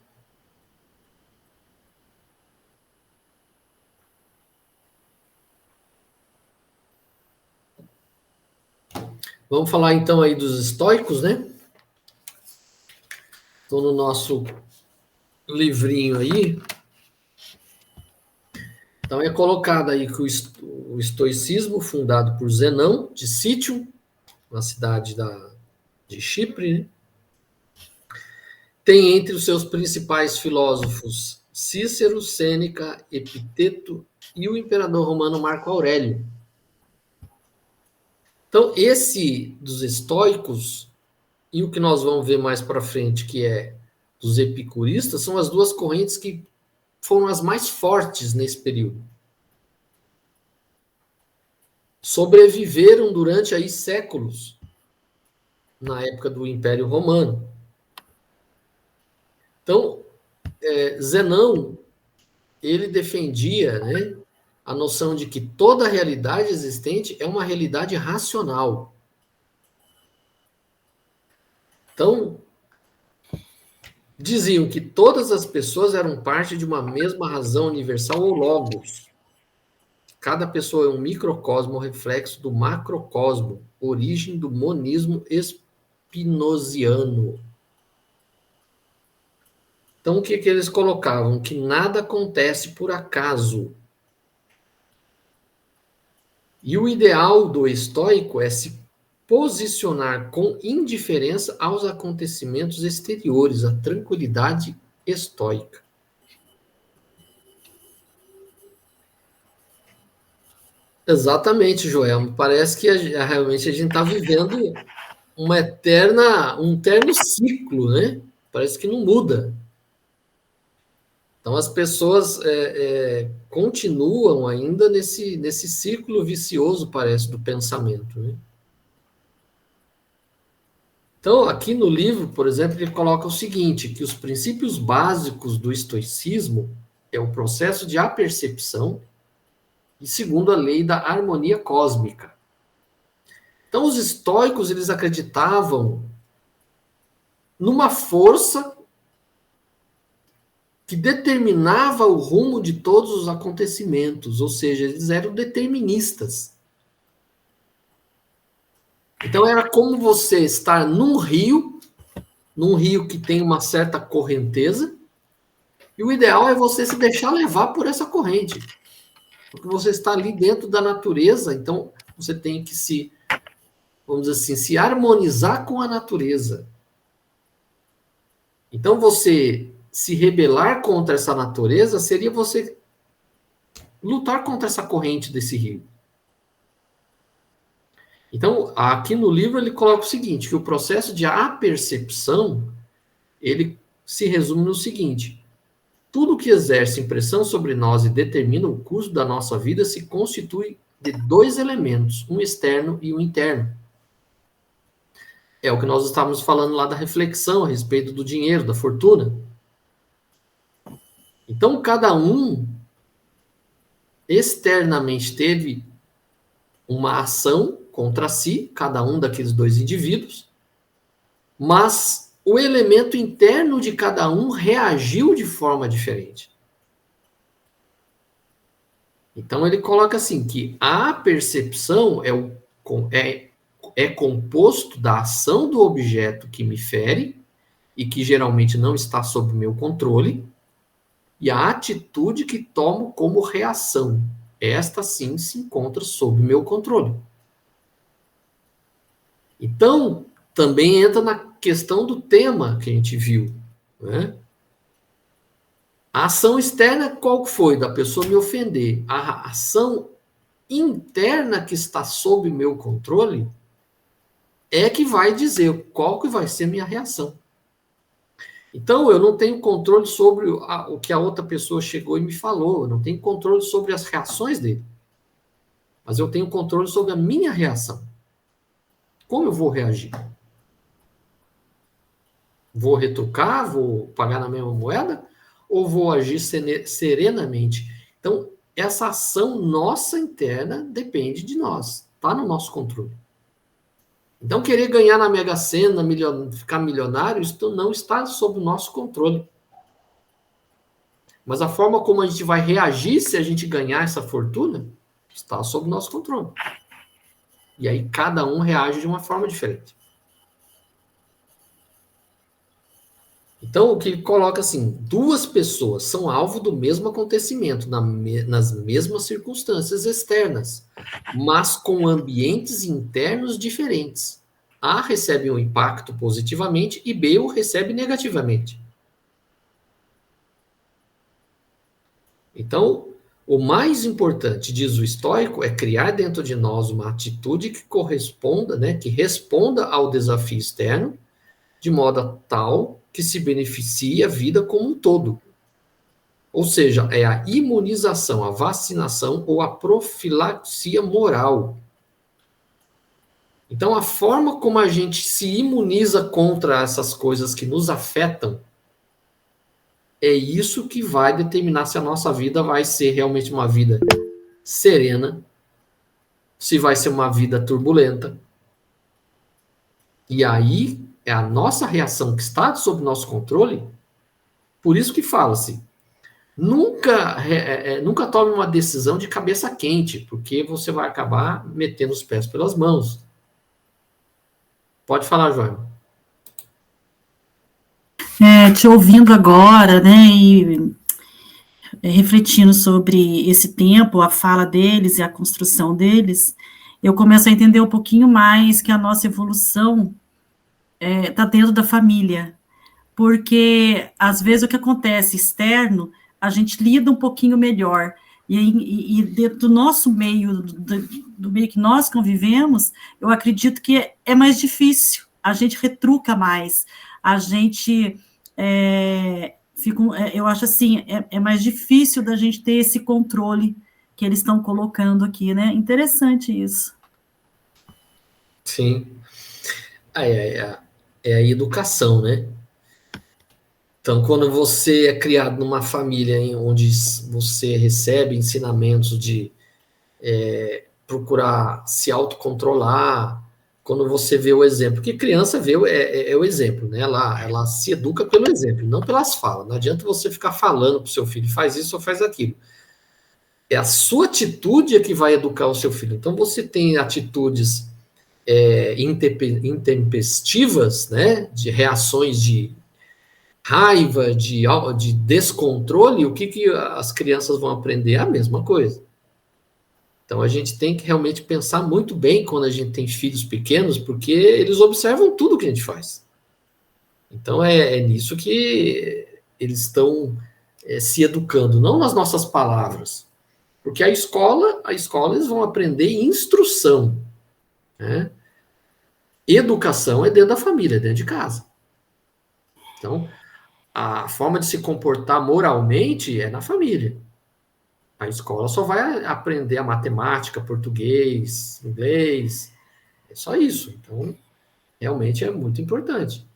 Vamos falar então aí dos estoicos, né? Estou no nosso livrinho aí. Então é colocado aí que o estoicismo, fundado por Zenão, de Cício, na cidade de Chipre, né? Tem entre os seus principais filósofos Cícero, Sêneca, Epiteto e o imperador romano Marco Aurélio. Então, esse dos estoicos, e o que nós vamos ver mais para frente, que é dos epicuristas, são as duas correntes que foram as mais fortes nesse período. Sobreviveram durante aí séculos, na época do Império Romano. Então, Zenão, ele defendia, né, a noção de que toda realidade existente é uma realidade racional. Então, diziam que todas as pessoas eram parte de uma mesma razão universal ou logos. Cada pessoa é um microcosmo, reflexo do macrocosmo, origem do monismo spinoziano. Então, o que eles colocavam? Que nada acontece por acaso. E o ideal do estoico é se posicionar com indiferença aos acontecimentos exteriores, a tranquilidade estoica. Exatamente, Joel. Parece que realmente a gente está vivendo um eterno ciclo, né? Parece que não muda. Então, as pessoas continuam ainda nesse círculo vicioso, parece, do pensamento, né? Então, aqui no livro, por exemplo, ele coloca o seguinte, que os princípios básicos do estoicismo é o processo de apercepção e segundo a lei da harmonia cósmica. Então, os estoicos, eles acreditavam numa força que determinava o rumo de todos os acontecimentos, ou seja, eles eram deterministas. Então, era como você estar num rio que tem uma certa correnteza, e o ideal é você se deixar levar por essa corrente. Porque você está ali dentro da natureza, então você tem que vamos dizer assim, se harmonizar com a natureza. Então, você se rebelar contra essa natureza seria você lutar contra essa corrente desse rio. Então, aqui no livro ele coloca o seguinte, que o processo de apercepção, ele se resume no seguinte: tudo que exerce impressão sobre nós e determina o curso da nossa vida se constitui de dois elementos, um externo e um interno. É o que nós estávamos falando lá da reflexão a respeito do dinheiro, da fortuna. Então, cada um externamente teve uma ação contra si, cada um daqueles dois indivíduos, mas o elemento interno de cada um reagiu de forma diferente. Então, ele coloca assim, que a percepção é composto da ação do objeto que me fere, e que geralmente não está sob meu controle, e a atitude que tomo como reação. Esta, sim, se encontra sob meu controle. Então, também entra na questão do tema que a gente viu, né? A ação externa, qual foi? Da pessoa me ofender. A ação interna que está sob meu controle é que vai dizer qual que vai ser minha reação. Então, eu não tenho controle sobre o que a outra pessoa chegou e me falou, eu não tenho controle sobre as reações dele, mas eu tenho controle sobre a minha reação. Como eu vou reagir? Vou retrucar? Vou pagar na mesma moeda? Ou vou agir serenamente? Então, essa ação nossa interna depende de nós, está no nosso controle. Então, querer ganhar na Mega Sena, ficar milionário, isso não está sob o nosso controle. Mas a forma como a gente vai reagir se a gente ganhar essa fortuna está sob o nosso controle. E aí cada um reage de uma forma diferente. Então, o que ele coloca assim, duas pessoas são alvo do mesmo acontecimento, nas mesmas circunstâncias externas, mas com ambientes internos diferentes. A recebe um impacto positivamente e B o recebe negativamente. Então, o mais importante, diz o estoico, é criar dentro de nós uma atitude que corresponda, né, que responda ao desafio externo, de modo tal que se beneficie a vida como um todo. Ou seja, é a imunização, a vacinação ou a profilaxia moral. Então, a forma como a gente se imuniza contra essas coisas que nos afetam, é isso que vai determinar se a nossa vida vai ser realmente uma vida serena, se vai ser uma vida turbulenta. E aí é a nossa reação que está sob nosso controle. Por isso que fala-se, nunca tome uma decisão de cabeça quente, porque você vai acabar metendo os pés pelas mãos. Pode falar, João. Te ouvindo agora, né, e refletindo sobre esse tempo, a fala deles e a construção deles, eu começo a entender um pouquinho mais que a nossa evolução está dentro da família, porque às vezes o que acontece externo, a gente lida um pouquinho melhor, e dentro do nosso meio, do meio que nós convivemos, eu acredito que é mais difícil, a gente retruca mais, a gente eu acho assim, é mais difícil da gente ter esse controle que eles estão colocando aqui, né? Interessante isso. Sim. É a educação, né? Então, quando você é criado numa família onde você recebe ensinamentos de procurar se autocontrolar, quando você vê o exemplo, porque criança vê o exemplo, né? Ela se educa pelo exemplo, não pelas falas. Não adianta você ficar falando para o seu filho, faz isso ou faz aquilo. É a sua atitude que vai educar o seu filho. Então, você tem atitudes intempestivas, né? De reações de raiva, de descontrole, o que as crianças vão aprender? A mesma coisa. Então, a gente tem que realmente pensar muito bem quando a gente tem filhos pequenos, porque eles observam tudo que a gente faz. Então, é nisso que eles estão se educando, não nas nossas palavras. Porque a escola eles vão aprender instrução, né? Educação é dentro da família, é dentro de casa. Então, a forma de se comportar moralmente é na família. A escola só vai aprender a matemática, português, inglês, é só isso. Então, realmente é muito importante.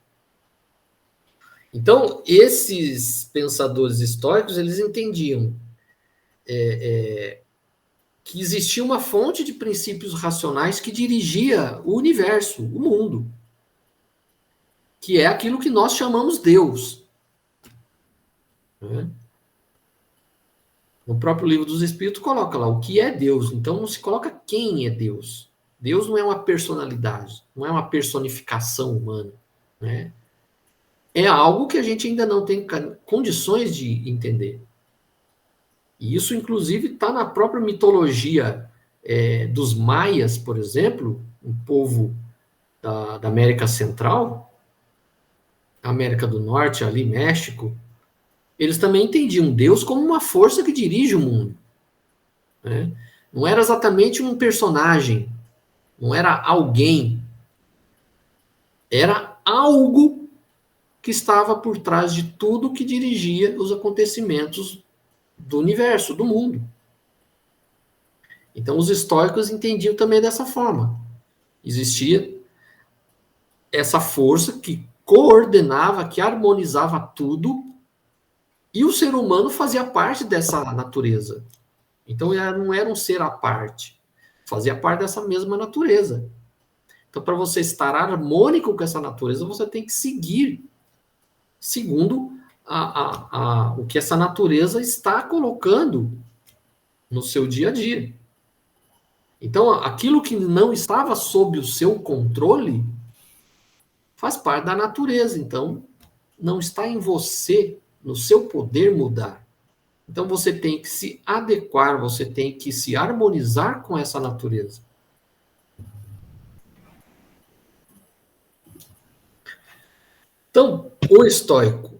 Então, esses pensadores históricos, eles entendiam que existia uma fonte de princípios racionais que dirigia o universo, o mundo, que é aquilo que nós chamamos Deus. Né? No próprio Livro dos Espíritos coloca lá o que é Deus. Então não se coloca quem é Deus. Deus não é uma personalidade, não é uma personificação humana. Né? É algo que a gente ainda não tem condições de entender. E isso, inclusive, está na própria mitologia dos maias, por exemplo, um povo da América Central, América do Norte, ali, México. Eles também entendiam Deus como uma força que dirige o mundo. Né? Não era exatamente um personagem, não era alguém, era algo que estava por trás de tudo que dirigia os acontecimentos do universo, do mundo. Então, os estoicos entendiam também dessa forma. Existia essa força que coordenava, que harmonizava tudo, e o ser humano fazia parte dessa natureza. Então, não era um ser à parte. Fazia parte dessa mesma natureza. Então, para você estar harmônico com essa natureza, você tem que seguir segundo o que essa natureza está colocando no seu dia a dia. Então, aquilo que não estava sob o seu controle faz parte da natureza. Então, não está em você, no seu poder mudar. Então, você tem que se adequar, você tem que se harmonizar com essa natureza. Então, o estoico,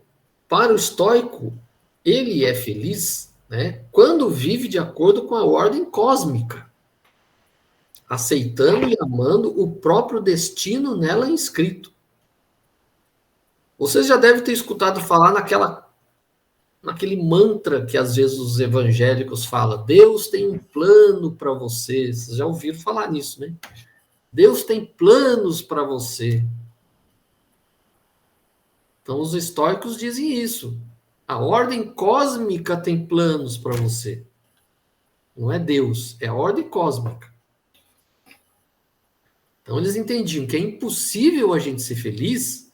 para o estoico, ele é feliz, né, quando vive de acordo com a ordem cósmica, aceitando e amando o próprio destino nela inscrito. Vocês já devem ter escutado falar naquele mantra que às vezes os evangélicos falam, Deus tem um plano para você. Vocês já ouviram falar nisso, né? Deus tem planos para você. Então, os estoicos dizem isso. A ordem cósmica tem planos para você. não é Deus, é a ordem cósmica. Então eles entendiam que é impossível a gente ser feliz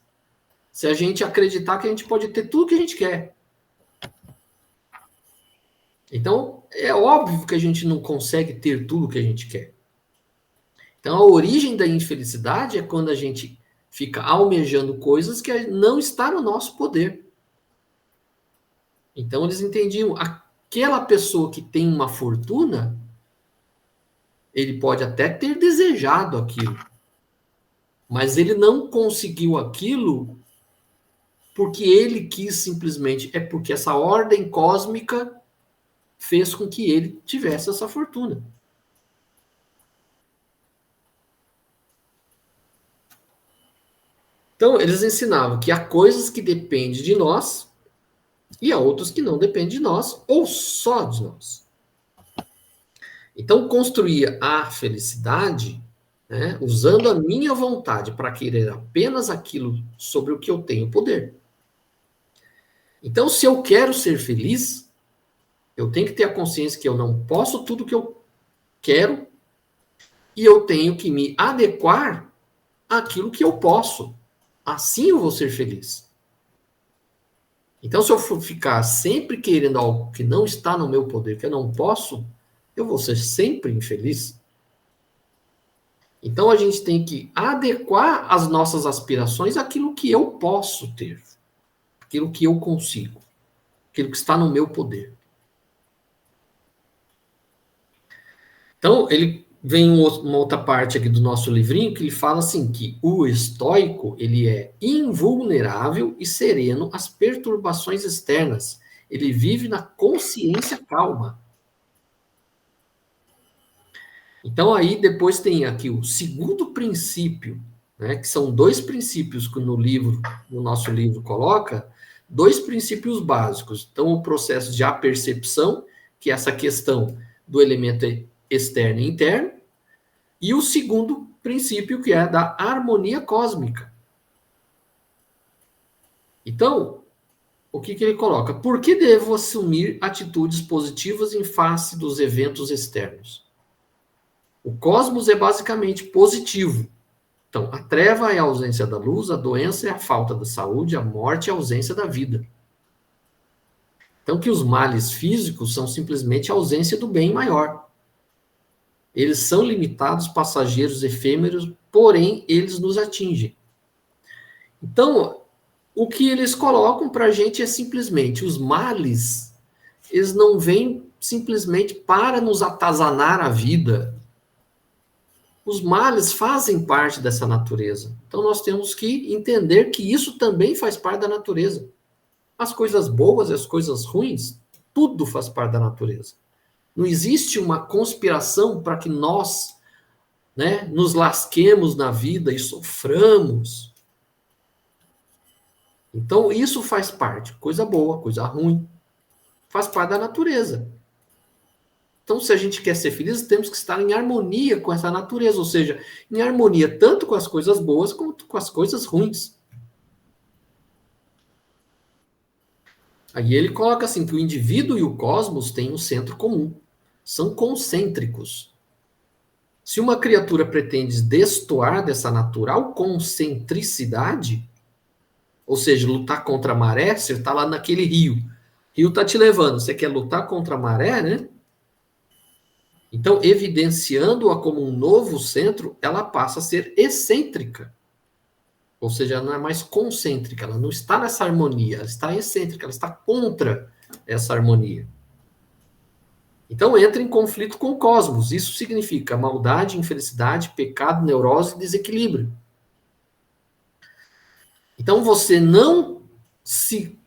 se a gente acreditar que a gente pode ter tudo que a gente quer. Então, é óbvio que a gente não consegue ter tudo que a gente quer. Então, a origem da infelicidade é quando a gente fica almejando coisas que não estão no nosso poder. Então, eles entendiam, aquela pessoa que tem uma fortuna, ele pode até ter desejado aquilo, mas ele não conseguiu aquilo porque ele quis simplesmente, é porque essa ordem cósmica fez com que ele tivesse essa fortuna. Então, eles ensinavam que há coisas que dependem de nós e há outras que não dependem de nós ou só de nós. Então, construir a felicidade, né, usando a minha vontade para querer apenas aquilo sobre o que eu tenho poder. Então, se eu quero ser feliz, eu tenho que ter a consciência que eu não posso tudo que eu quero e eu tenho que me adequar àquilo que eu posso. Assim eu vou ser feliz. Então, se eu for ficar sempre querendo algo que não está no meu poder, que eu não posso, eu vou ser sempre infeliz. Então, a gente tem que adequar as nossas aspirações àquilo que eu posso ter, aquilo que eu consigo, aquilo que está no meu poder. Então, ele vem uma outra parte aqui do nosso livrinho que ele fala assim, que o estoico, ele é invulnerável e sereno às perturbações externas. Ele vive na consciência calma. Então, aí depois tem aqui o segundo princípio, né, que são 2 princípios que no nosso livro coloca, 2 princípios básicos. Então, o processo de apercepção, que é essa questão do elemento externo e interno, e o segundo princípio, que é da harmonia cósmica. Então, o que ele coloca? Por que devo assumir atitudes positivas em face dos eventos externos? O cosmos é basicamente positivo. Então, a treva é a ausência da luz, a doença é a falta da saúde, a morte é a ausência da vida. Então, que os males físicos são simplesmente a ausência do bem maior. Eles são limitados, passageiros, efêmeros, porém, eles nos atingem. Então, o que eles colocam para a gente é simplesmente os males, eles não vêm simplesmente para nos atazanar a vida. Os males fazem parte dessa natureza. Então, nós temos que entender que isso também faz parte da natureza. As coisas boas e as coisas ruins, tudo faz parte da natureza. Não existe uma conspiração para que nós, né, nos lasquemos na vida e soframos. Então, isso faz parte. Coisa boa, coisa ruim. Faz parte da natureza. Então, se a gente quer ser feliz, temos que estar em harmonia com essa natureza. Ou seja, em harmonia tanto com as coisas boas quanto com as coisas ruins. Aí ele coloca assim, que o indivíduo e o cosmos têm um centro comum. São concêntricos. Se uma criatura pretende destoar dessa natural concentricidade, ou seja, lutar contra a maré, você está lá naquele rio. O rio está te levando, você quer lutar contra a maré, né? Então, evidenciando-a como um novo centro, ela passa a ser excêntrica. Ou seja, ela não é mais concêntrica, ela não está nessa harmonia, ela está excêntrica, ela está contra essa harmonia. Então entra em conflito com o cosmos. Isso significa maldade, infelicidade, pecado, neurose e desequilíbrio. Então você não se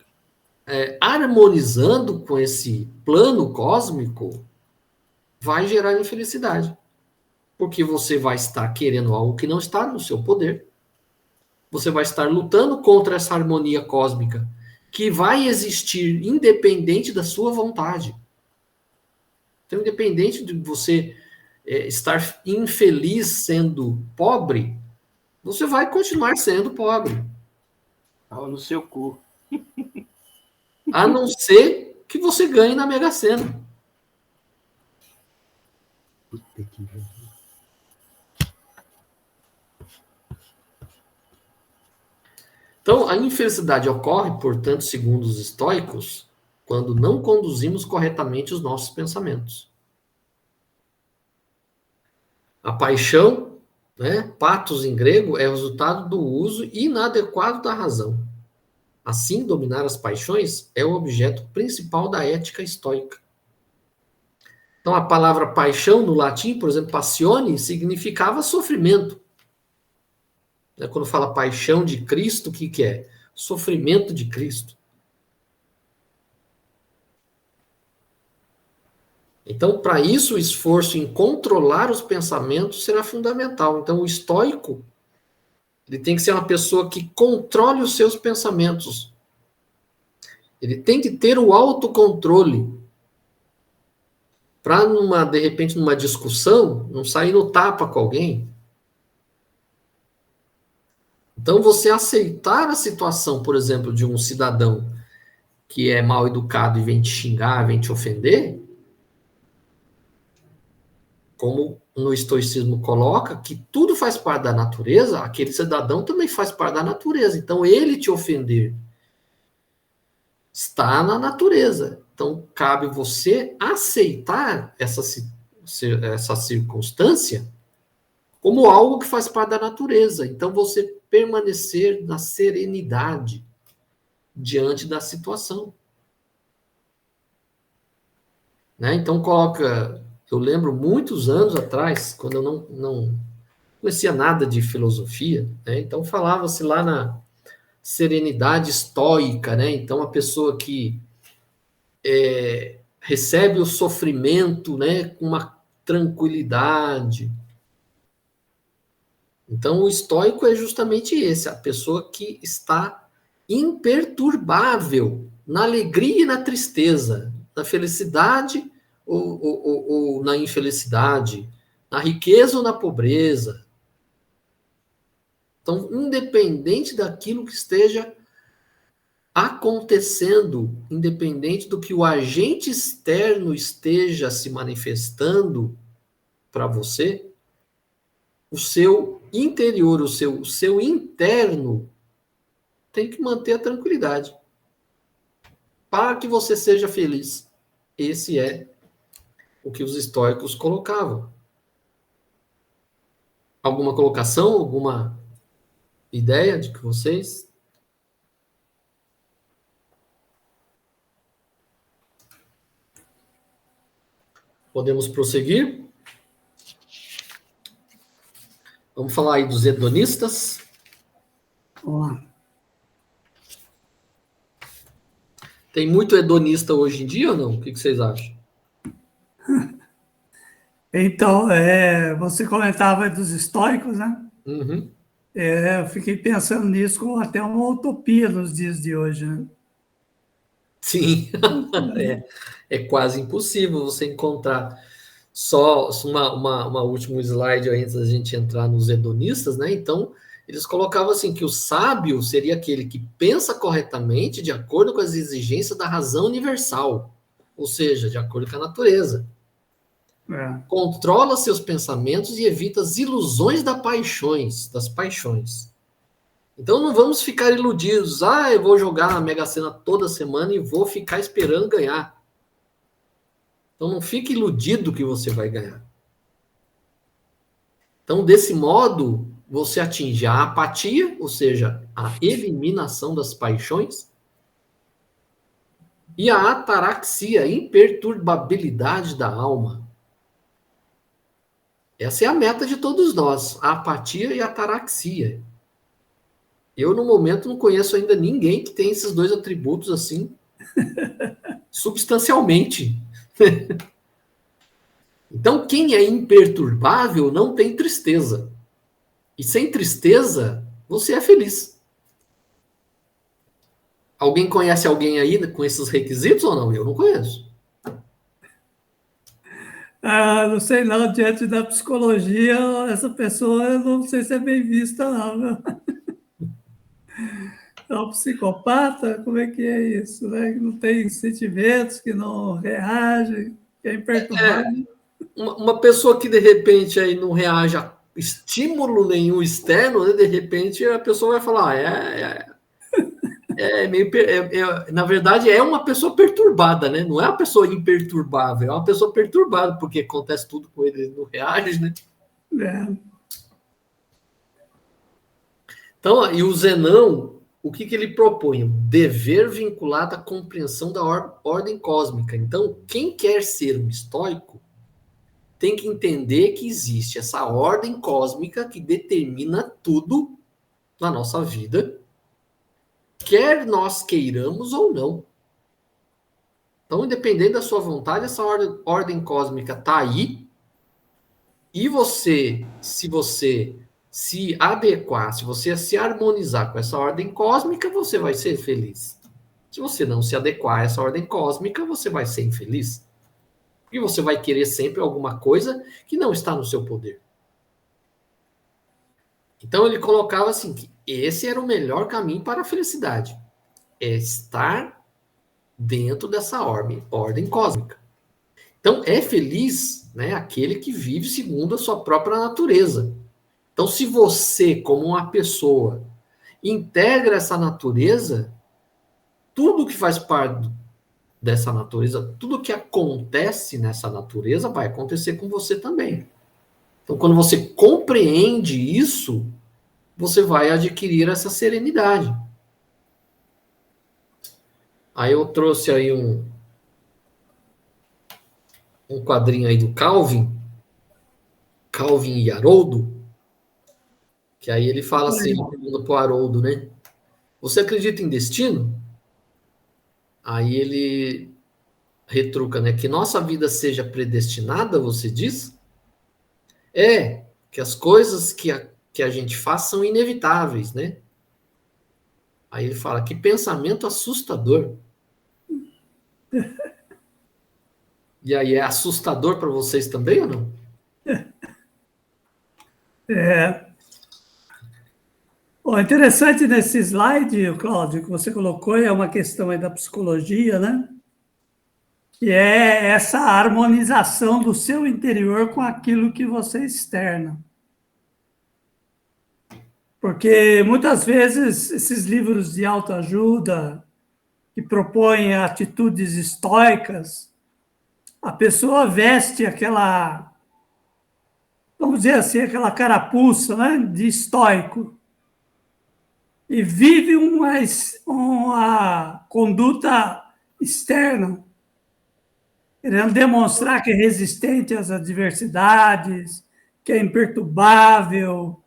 harmonizando com esse plano cósmico vai gerar infelicidade. Porque você vai estar querendo algo que não está no seu poder. Você vai estar lutando contra essa harmonia cósmica que vai existir independente da sua vontade. Então, independente de você estar infeliz sendo pobre, você vai continuar sendo pobre. Fala no seu cu. A não ser que você ganhe na Mega Sena. Então, a infelicidade ocorre, portanto, segundo os estoicos, quando não conduzimos corretamente os nossos pensamentos. A paixão, né, pathos em grego, é o resultado do uso inadequado da razão. Assim, dominar as paixões é o objeto principal da ética estoica. Então, a palavra paixão no latim, por exemplo, passione, significava sofrimento. Quando fala paixão de Cristo, o que é? Sofrimento de Cristo. Então, para isso, o esforço em controlar os pensamentos será fundamental. Então, o estoico, ele tem que ser uma pessoa que controle os seus pensamentos. Ele tem que ter o autocontrole. Para, de repente, numa discussão, não sair no tapa com alguém. Então, você aceitar a situação, por exemplo, de um cidadão que é mal educado e vem te xingar, vem te ofender, como no estoicismo coloca, que tudo faz parte da natureza, aquele cidadão também faz parte da natureza. Então, ele te ofender está na natureza. Então, cabe você aceitar essa circunstância como algo que faz parte da natureza. Então, você permanecer na serenidade diante da situação. Né? Então, eu lembro muitos anos atrás, quando eu não conhecia nada de filosofia, né? Então falava-se lá na serenidade estoica, né? Então, a pessoa que recebe o sofrimento, né, com uma tranquilidade. Então, o estoico é justamente esse, a pessoa que está imperturbável na alegria e na tristeza, na felicidade ou na infelicidade, na riqueza ou na pobreza. Então, independente daquilo que esteja acontecendo, independente do que o agente externo esteja se manifestando para você, o seu interior, o seu interno tem que manter a tranquilidade para que você seja feliz. Esse é o que os estoicos colocavam. Alguma colocação, alguma ideia de que vocês? Podemos prosseguir? Vamos falar aí dos hedonistas. Vamos lá. Tem muito hedonista hoje em dia ou não? O que vocês acham? Então, você comentava dos estoicos, né? Uhum. Eu fiquei pensando nisso como até uma utopia nos dias de hoje, né? Sim, é quase impossível você encontrar. Só uma última slide antes da gente entrar nos hedonistas, né? Então, eles colocavam assim que o sábio seria aquele que pensa corretamente de acordo com as exigências da razão universal, ou seja, de acordo com a natureza. Controla seus pensamentos e evita as ilusões das paixões. Então não vamos ficar iludidos. Eu vou jogar na Mega Sena toda semana e vou ficar esperando ganhar. Então não fique iludido que você vai ganhar. Então, desse modo, você atinge a apatia, ou seja, a eliminação das paixões, e a ataraxia, a imperturbabilidade da alma. Essa é a meta de todos nós, a apatia e a ataraxia. Eu, no momento, não conheço ainda ninguém que tem esses dois atributos assim, substancialmente. Então, quem é imperturbável não tem tristeza. E sem tristeza, você é feliz. Alguém conhece alguém aí com esses requisitos ou não? Eu não conheço. Não sei não, diante da psicologia, essa pessoa, eu não sei se é bem vista, não. É um psicopata? Como é que é isso? Né? Que não tem sentimentos, que não reage, que é imperturbável. uma pessoa que de repente aí não reage a estímulo nenhum externo, né, de repente a pessoa vai falar, na verdade é uma pessoa perturbada, né? Não é uma pessoa imperturbável, é uma pessoa perturbada, porque acontece tudo com ele, ele não reage, né? Então, e o Zenão, o que ele propõe? Um dever vinculado à compreensão da ordem cósmica. Então, quem quer ser um estoico tem que entender que existe essa ordem cósmica que determina tudo na nossa vida, quer nós queiramos ou não. Então, independente da sua vontade, essa ordem cósmica está aí, e você, se você se adequar, se você se harmonizar com essa ordem cósmica, você vai ser feliz. Se você não se adequar a essa ordem cósmica, você vai ser infeliz. E você vai querer sempre alguma coisa que não está no seu poder. Então ele colocava assim, que esse era o melhor caminho para a felicidade. É estar dentro dessa ordem cósmica. Então é feliz, né, aquele que vive segundo a sua própria natureza. Então se você, como uma pessoa, integra essa natureza, tudo que faz parte dessa natureza, tudo que acontece nessa natureza vai acontecer com você também. Então, quando você compreende isso, você vai adquirir essa serenidade. Aí eu trouxe aí um quadrinho aí do Calvin e Haroldo, que aí ele fala assim, pergunta pro Haroldo, né? Você acredita em destino? Aí ele retruca, né? Que nossa vida seja predestinada, você diz? Que as coisas que a gente faz são inevitáveis, né? Aí ele fala, que pensamento assustador. E aí, é assustador para vocês também ou não? Bom, interessante nesse slide, Cláudio, que você colocou, é uma questão aí da psicologia, né? Que é essa harmonização do seu interior com aquilo que você externa. Porque muitas vezes esses livros de autoajuda que propõem atitudes estoicas, a pessoa veste aquela, vamos dizer assim, aquela carapuça, né, de estoico e vive uma conduta externa, querendo demonstrar que é resistente às adversidades, que é imperturbável,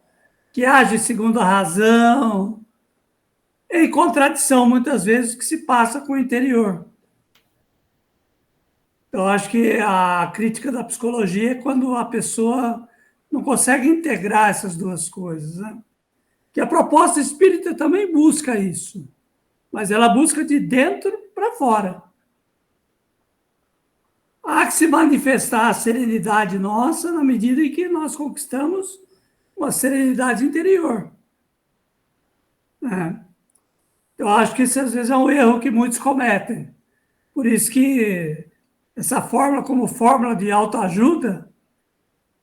que age segundo a razão, em contradição, muitas vezes, que se passa com o interior. Eu acho que a crítica da psicologia é quando a pessoa não consegue integrar essas duas coisas, né? Que a proposta espírita também busca isso, mas ela busca de dentro para fora. Há que se manifestar a serenidade nossa na medida em que nós conquistamos uma serenidade interior. Eu acho que isso às vezes é um erro que muitos cometem. Por isso que essa fórmula, como fórmula de autoajuda,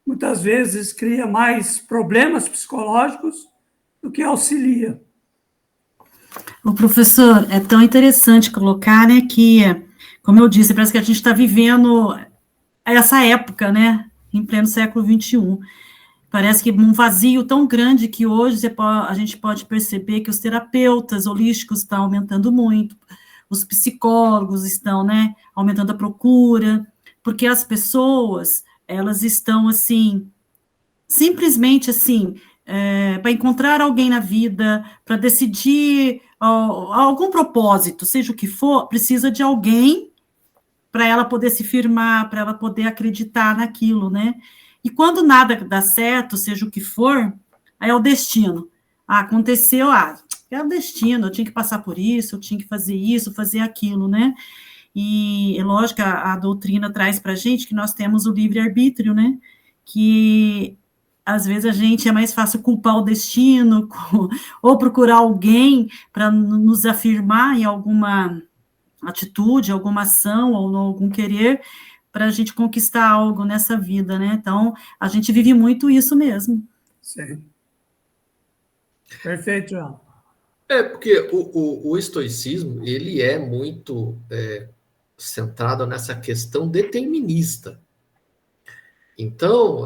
muitas vezes cria mais problemas psicológicos do que auxilia. O professor, é tão interessante colocar, né, que, como eu disse, parece que a gente está vivendo essa época, né, em pleno século XXI. Parece que um vazio tão grande que hoje a gente pode perceber que os terapeutas holísticos estão aumentando muito, os psicólogos estão, né, aumentando a procura, porque as pessoas, elas estão, assim, simplesmente, assim, para encontrar alguém na vida, para decidir algum propósito, seja o que for, precisa de alguém para ela poder se firmar, para ela poder acreditar naquilo, né? E quando nada dá certo, seja o que for, aí é o destino. Aconteceu, é o destino, eu tinha que passar por isso, eu tinha que fazer isso, fazer aquilo, né? E é lógico, a doutrina traz para a gente que nós temos o livre-arbítrio, né? Que às vezes a gente é mais fácil culpar o destino, ou procurar alguém para nos afirmar em alguma atitude, alguma ação, ou em algum querer, para a gente conquistar algo nessa vida, né? Então, a gente vive muito isso mesmo. Sim. Perfeito, João. Porque o estoicismo, ele é muito centrado nessa questão determinista. Então,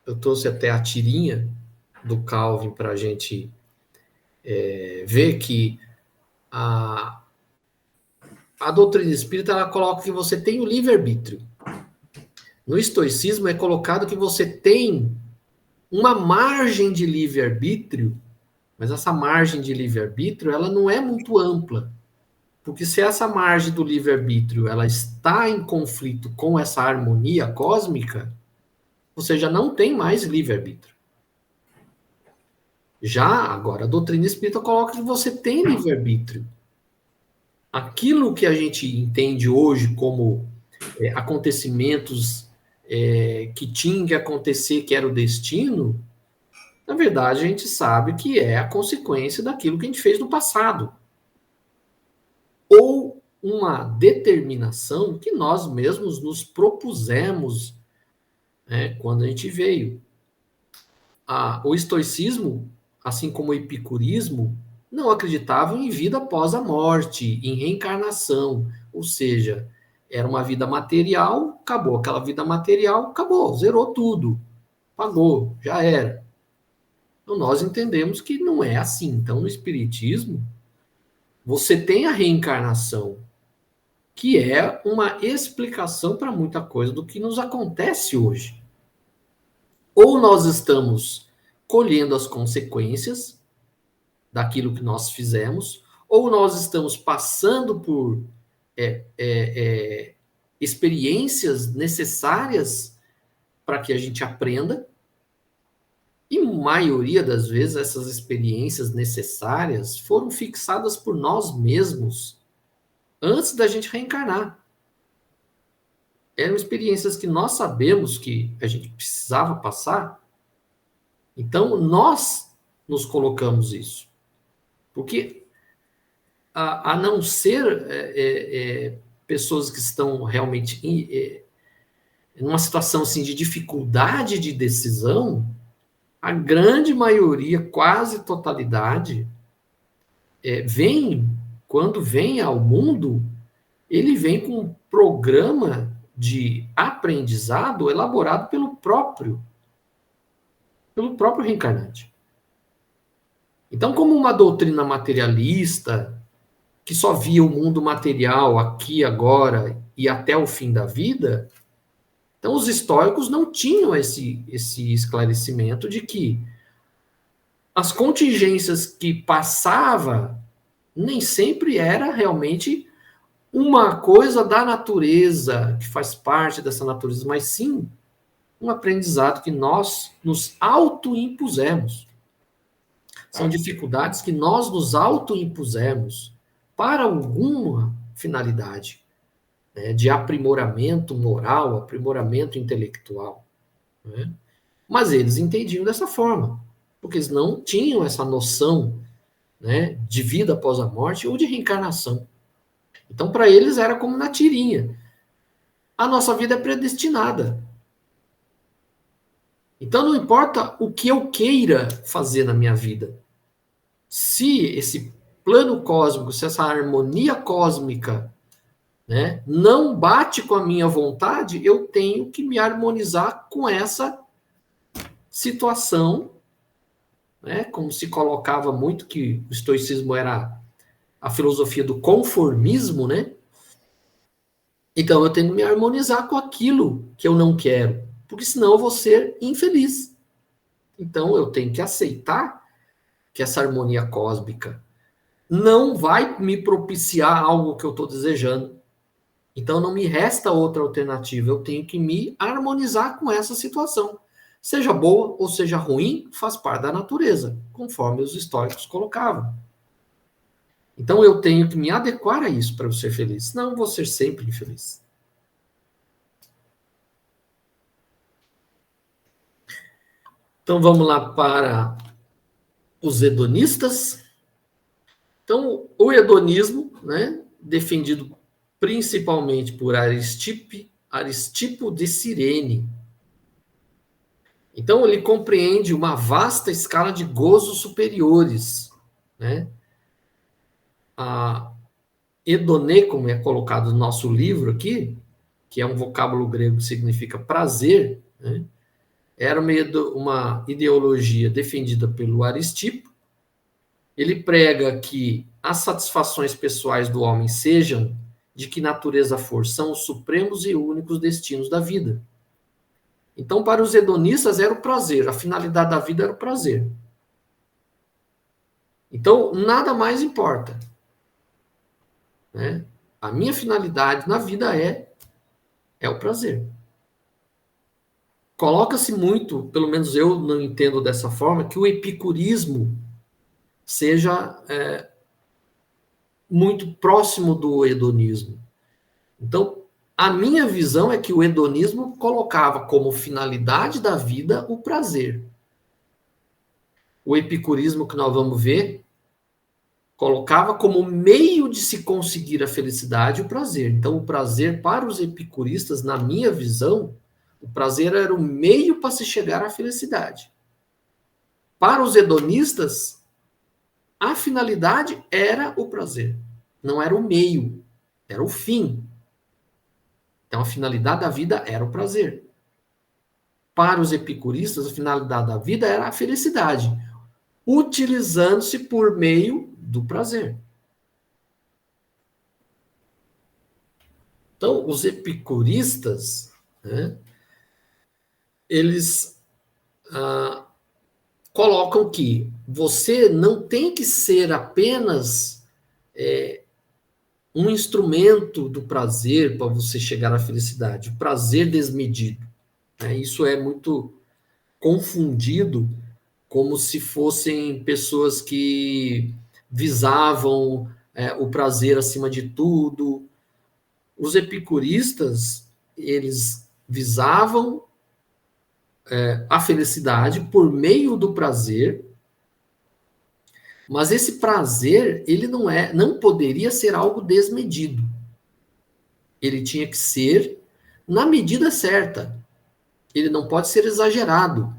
eu trouxe até a tirinha do Calvin para a gente ver que a doutrina espírita, ela coloca que você tem o livre-arbítrio. No estoicismo é colocado que você tem uma margem de livre-arbítrio, mas essa margem de livre-arbítrio, ela não é muito ampla. Porque se essa margem do livre-arbítrio, ela está em conflito com essa harmonia cósmica, você já não tem mais livre-arbítrio. Já agora, a doutrina espírita coloca que você tem livre-arbítrio. Aquilo que a gente entende hoje como acontecimentos que tinham que acontecer, que era o destino, na verdade, a gente sabe que é a consequência daquilo que a gente fez no passado. Ou uma determinação que nós mesmos nos propusemos quando a gente veio. O estoicismo, assim como o epicurismo, não acreditavam em vida após a morte, em reencarnação. Ou seja, era uma vida material, acabou. Aquela vida material, acabou, zerou tudo. Pagou, já era. Então, nós entendemos que não é assim. Então, no Espiritismo, você tem a reencarnação, que é uma explicação para muita coisa do que nos acontece hoje. Ou nós estamos colhendo as consequências daquilo que nós fizemos, ou nós estamos passando por experiências necessárias para que a gente aprenda. E a maioria das vezes essas experiências necessárias foram fixadas por nós mesmos antes da gente reencarnar. Eram experiências que nós sabemos que a gente precisava passar. Então, nós nos colocamos isso. Porque, a não ser pessoas que estão realmente em uma situação assim, de dificuldade de decisão, a grande maioria, quase totalidade, quando vem ao mundo, ele vem com um programa de aprendizado elaborado pelo próprio reencarnante. Então, como uma doutrina materialista, que só via o mundo material aqui, agora e até o fim da vida, então os estoicos não tinham esse esclarecimento de que as contingências que passava nem sempre era realmente uma coisa da natureza, que faz parte dessa natureza, mas sim um aprendizado que nós nos autoimpusemos. São dificuldades que nós nos autoimpusemos para alguma finalidade, de aprimoramento moral, aprimoramento intelectual. Né? Mas eles entendiam dessa forma, porque eles não tinham essa noção, de vida após a morte ou de reencarnação. Então, para eles, era como na tirinha. A nossa vida é predestinada. Então, não importa o que eu queira fazer na minha vida. Se esse plano cósmico, se essa harmonia cósmica não bate com a minha vontade, eu tenho que me harmonizar com essa situação, como se colocava muito que o estoicismo era a filosofia do conformismo, Então eu tenho que me harmonizar com aquilo que eu não quero, porque senão eu vou ser infeliz. Então eu tenho que aceitar que essa harmonia cósmica não vai me propiciar algo que eu estou desejando. Então não me resta outra alternativa, eu tenho que me harmonizar com essa situação. Seja boa ou seja ruim, faz parte da natureza, conforme os estoicos colocavam. Então eu tenho que me adequar a isso para eu ser feliz, senão eu vou ser sempre infeliz. Então vamos lá para os hedonistas. Então o hedonismo, defendido principalmente por Aristipo de Cirene. Então, ele compreende uma vasta escala de gozos superiores, né? A hedonê, como é colocado no nosso livro aqui, que é um vocábulo grego que significa prazer, né? Era uma ideologia defendida pelo Aristipo. Ele prega que as satisfações pessoais do homem, sejam de que natureza for, são os supremos e únicos destinos da vida. Então, para os hedonistas era o prazer, a finalidade da vida era o prazer. Então, nada mais importa, né? A minha finalidade na vida é o prazer. Coloca-se muito, pelo menos eu não entendo dessa forma, que o epicurismo seja muito próximo do hedonismo. Então, a minha visão é que o hedonismo colocava como finalidade da vida o prazer. O epicurismo que nós vamos ver colocava como meio de se conseguir a felicidade o prazer. Então, o prazer para os epicuristas, na minha visão, o prazer era o meio para se chegar à felicidade. Para os hedonistas, a finalidade era o prazer. Não era o meio, era o fim. Então, a finalidade da vida era o prazer. Para os epicuristas, a finalidade da vida era a felicidade, utilizando-se por meio do prazer. Então, os epicuristas, né, eles colocam que você não tem que ser apenas um instrumento do prazer para você chegar à felicidade, o prazer desmedido. Né? Isso é muito confundido, como se fossem pessoas que visavam o prazer acima de tudo. Os epicuristas, eles visavam a felicidade por meio do prazer, mas esse prazer, ele não poderia ser algo desmedido. Ele tinha que ser na medida certa. Ele não pode ser exagerado.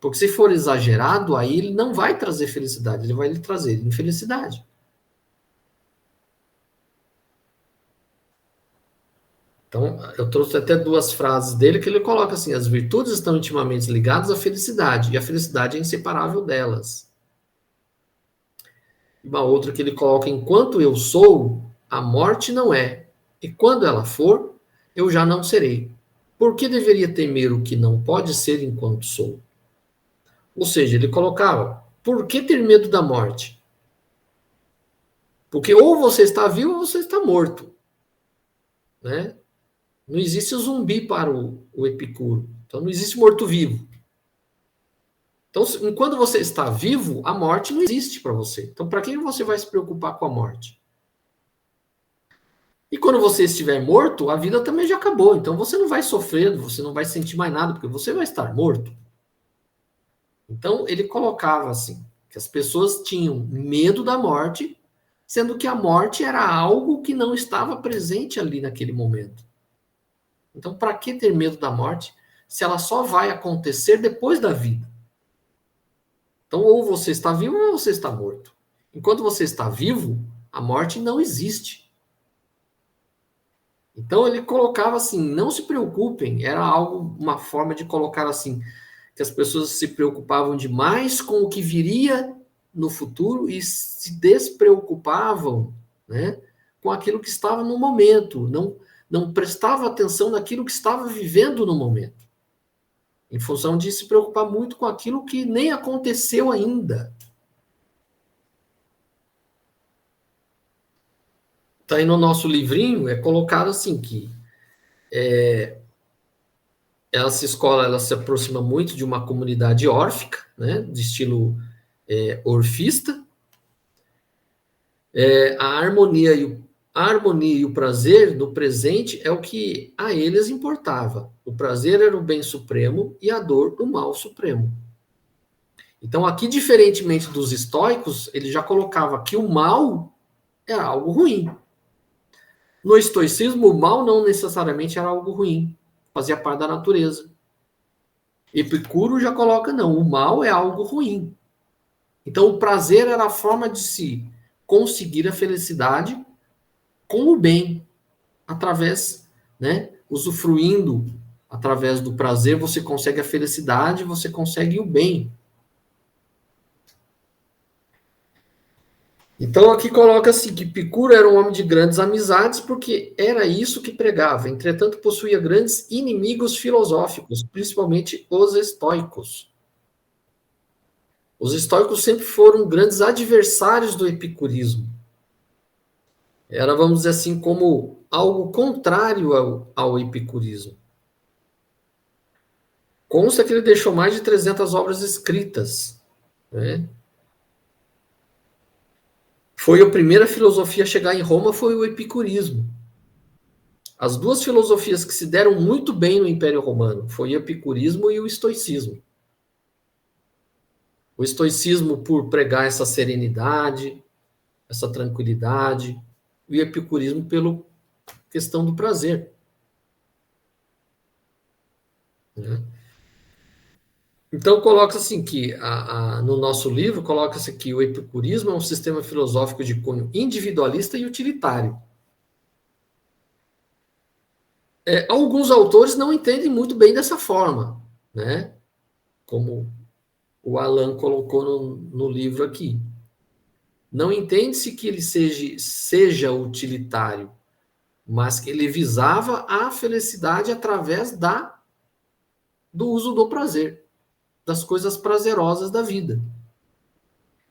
Porque se for exagerado, aí ele não vai trazer felicidade, ele vai lhe trazer infelicidade. Então, eu trouxe até duas frases dele que ele coloca assim: as virtudes estão intimamente ligadas à felicidade, e a felicidade é inseparável delas. E uma outra que ele coloca: enquanto eu sou, a morte não é, e quando ela for, eu já não serei. Por que deveria temer o que não pode ser enquanto sou? Ou seja, ele colocava: por que ter medo da morte? Porque ou você está vivo ou você está morto, né? Não existe zumbi para o Epicuro. Então, não existe morto-vivo. Então, enquanto você está vivo, a morte não existe para você. Então, para que você vai se preocupar com a morte? E quando você estiver morto, a vida também já acabou. Então, você não vai sofrer, você não vai sentir mais nada, porque você vai estar morto. Então, ele colocava assim, que as pessoas tinham medo da morte, sendo que a morte era algo que não estava presente ali naquele momento. Então, para que ter medo da morte se ela só vai acontecer depois da vida? Então, ou você está vivo ou você está morto. Enquanto você está vivo, a morte não existe. Então, ele colocava assim: não se preocupem, era algo, uma forma de colocar assim, que as pessoas se preocupavam demais com o que viria no futuro e se despreocupavam, né, com aquilo que estava no momento, não prestava atenção naquilo que estava vivendo no momento, em função de se preocupar muito com aquilo que nem aconteceu ainda. Tá aí no nosso livrinho, é colocado assim que essa escola, ela se aproxima muito de uma comunidade órfica, né, de estilo orfista. A harmonia e o prazer no presente é o que a eles importava. O prazer era o bem supremo e a dor o mal supremo. Então, aqui, diferentemente dos estoicos, ele já colocava que o mal era algo ruim. No estoicismo, o mal não necessariamente era algo ruim, fazia parte da natureza. Epicuro já coloca, não, o mal é algo ruim. Então, o prazer era a forma de se conseguir a felicidade com o bem, através, né, usufruindo, através do prazer, você consegue a felicidade, você consegue o bem. Então, aqui coloca-se que Epicuro era um homem de grandes amizades, porque era isso que pregava. Entretanto, possuía grandes inimigos filosóficos, principalmente os estoicos. Os estoicos sempre foram grandes adversários do epicurismo. Era, vamos dizer assim, como algo contrário ao epicurismo. Consta que ele deixou mais de 300 obras escritas, né? Foi a primeira filosofia a chegar em Roma, foi o epicurismo. As duas filosofias que se deram muito bem no Império Romano foi o epicurismo e o estoicismo. O estoicismo por pregar essa serenidade, essa tranquilidade, e o epicurismo pela questão do prazer. Né? Então, coloca-se assim que, no nosso livro, coloca-se que o epicurismo é um sistema filosófico de cunho individualista e utilitário. Alguns autores não entendem muito bem dessa forma, né? Como o Alan colocou no livro aqui. Não entende-se que ele seja utilitário, mas que ele visava a felicidade através do uso do prazer, das coisas prazerosas da vida.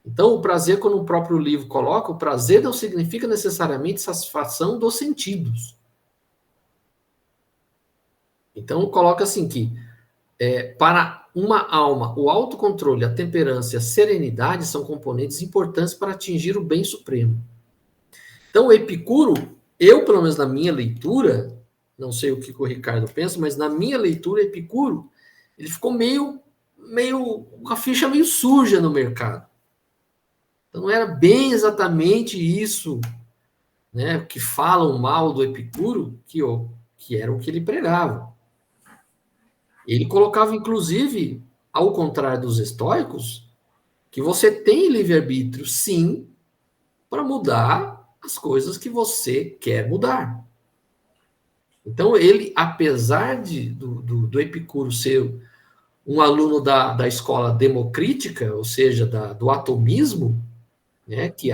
Então, o prazer, quando o próprio livro coloca, o prazer não significa necessariamente satisfação dos sentidos. Então, coloca assim que, para uma alma, o autocontrole, a temperança e a serenidade são componentes importantes para atingir o bem supremo. Então, o Epicuro, eu, pelo menos na minha leitura, não sei o que o Ricardo pensa, mas na minha leitura, Epicuro, ele ficou meio com a ficha meio suja no mercado. Então, não era bem exatamente isso, né, que falam mal do Epicuro, que era o que ele pregava. Ele colocava, inclusive, ao contrário dos estoicos, que você tem livre-arbítrio, sim, para mudar as coisas que você quer mudar. Então, ele, apesar do Epicuro ser um aluno da escola democrítica, ou seja, do atomismo, né, que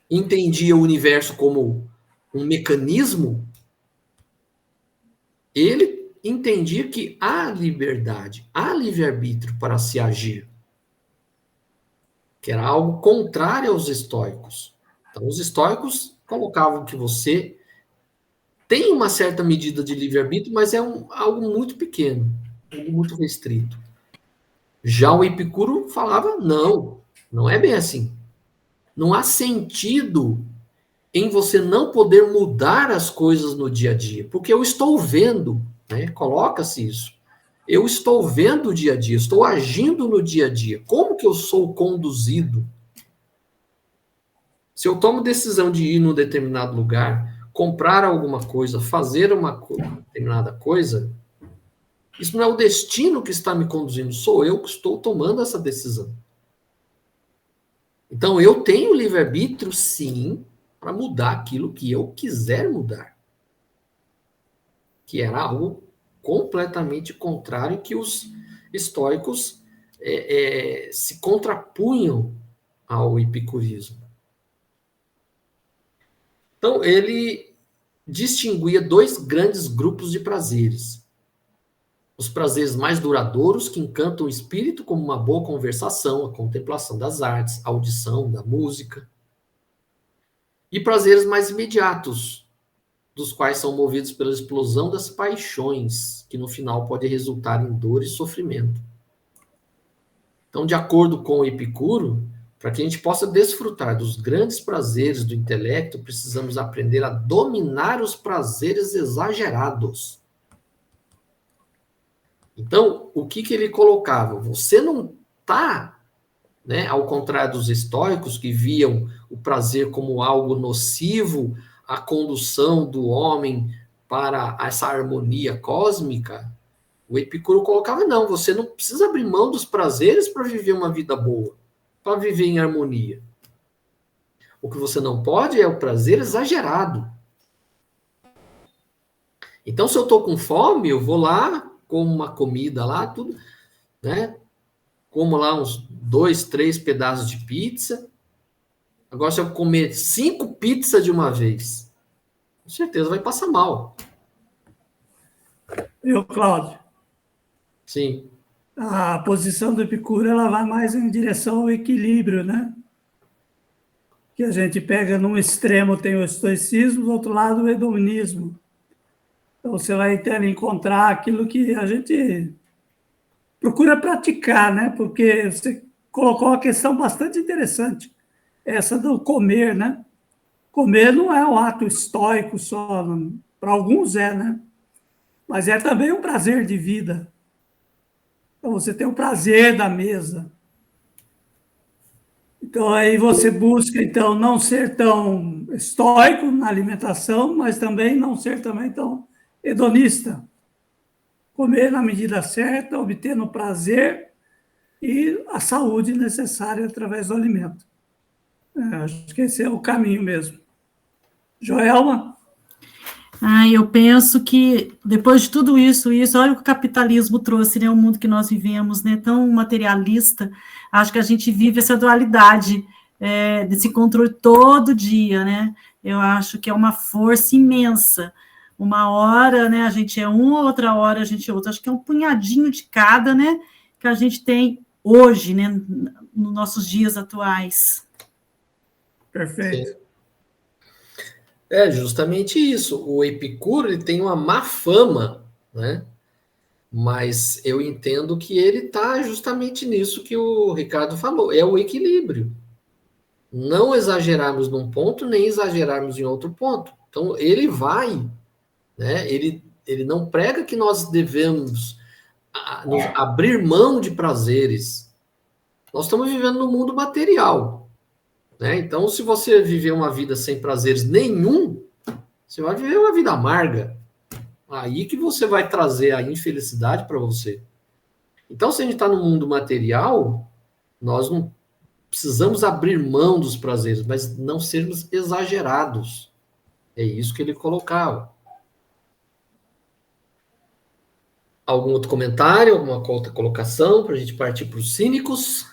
entendia o universo como um mecanismo, ele entendia que há liberdade, há livre-arbítrio para se agir, que era algo contrário aos estoicos. Então, os estoicos colocavam que você tem uma certa medida de livre-arbítrio, mas é algo muito pequeno, algo muito restrito. Já o Epicuro falava, não é bem assim. Não há sentido em você não poder mudar as coisas no dia a dia, porque eu estou vendo, né? Coloca-se isso. Eu estou vendo o dia a dia, estou agindo no dia a dia. Como que eu sou conduzido? Se eu tomo decisão de ir num determinado lugar, comprar alguma coisa, fazer uma determinada coisa, isso não é o destino que está me conduzindo, sou eu que estou tomando essa decisão. Então, eu tenho livre-arbítrio, sim, para mudar aquilo que eu quiser mudar. Que era algo completamente contrário que os estoicos se contrapunham ao epicurismo. Então, ele distinguia dois grandes grupos de prazeres. Os prazeres mais duradouros, que encantam o espírito, como uma boa conversação, a contemplação das artes, a audição da música. E prazeres mais imediatos, dos quais são movidos pela explosão das paixões, que no final pode resultar em dor e sofrimento. Então, de acordo com o Epicuro, para que a gente possa desfrutar dos grandes prazeres do intelecto, precisamos aprender a dominar os prazeres exagerados. Então, o que ele colocava? Você não está, né, ao contrário dos estoicos, que viam o prazer como algo nocivo, a condução do homem para essa harmonia cósmica, o Epicuro colocava, não, você não precisa abrir mão dos prazeres para viver uma vida boa, para viver em harmonia. O que você não pode é o prazer exagerado. Então, se eu estou com fome, eu vou lá, como uma comida lá, tudo, né? Como lá uns 2, 3 pedaços de pizza. Agora, se eu comer 5 pizzas de uma vez, com certeza vai passar mal. Eu, Cláudio, Sim. a posição do Epicuro ela vai mais em direção ao equilíbrio, né? Que a gente pega num extremo tem o estoicismo, do outro lado o hedonismo. Então você vai ter encontrar aquilo que a gente procura praticar, né? Porque você colocou uma questão bastante interessante, essa do comer, né? Comer não é um ato estoico só, para alguns é, né? Mas é também um prazer de vida. Então você tem o prazer da mesa. Então aí você busca então não ser tão estoico na alimentação, mas também não ser também tão hedonista. Comer na medida certa, obtendo prazer e a saúde necessária através do alimento. Acho que esse é o caminho mesmo. Joelma? Eu penso que depois de tudo isso, olha o que o capitalismo trouxe, né? O mundo que nós vivemos, né? Tão materialista. Acho que a gente vive essa dualidade, desse controle todo dia, né? Eu acho que é uma força imensa. Uma hora, né? A gente é um, outra hora a gente é outra. Acho que é um punhadinho de cada, né? Que a gente tem hoje, né? Nos nossos dias atuais. Perfeito. Sim. É justamente isso. O Epicuro ele tem uma má fama, né? Mas eu entendo que ele está justamente nisso que o Ricardo falou, é o equilíbrio. Não exagerarmos num ponto, nem exagerarmos em outro ponto. Então, ele vai, né? Ele não prega que nós devemos nos abrir mão de prazeres. Nós estamos vivendo no mundo material, né? Então, se você viver uma vida sem prazeres nenhum, você vai viver uma vida amarga. Aí que você vai trazer a infelicidade para você. Então, se a gente está no mundo material, nós não precisamos abrir mão dos prazeres, mas não sermos exagerados. É isso que ele colocava. Algum outro comentário, alguma outra colocação para a gente partir para os cínicos?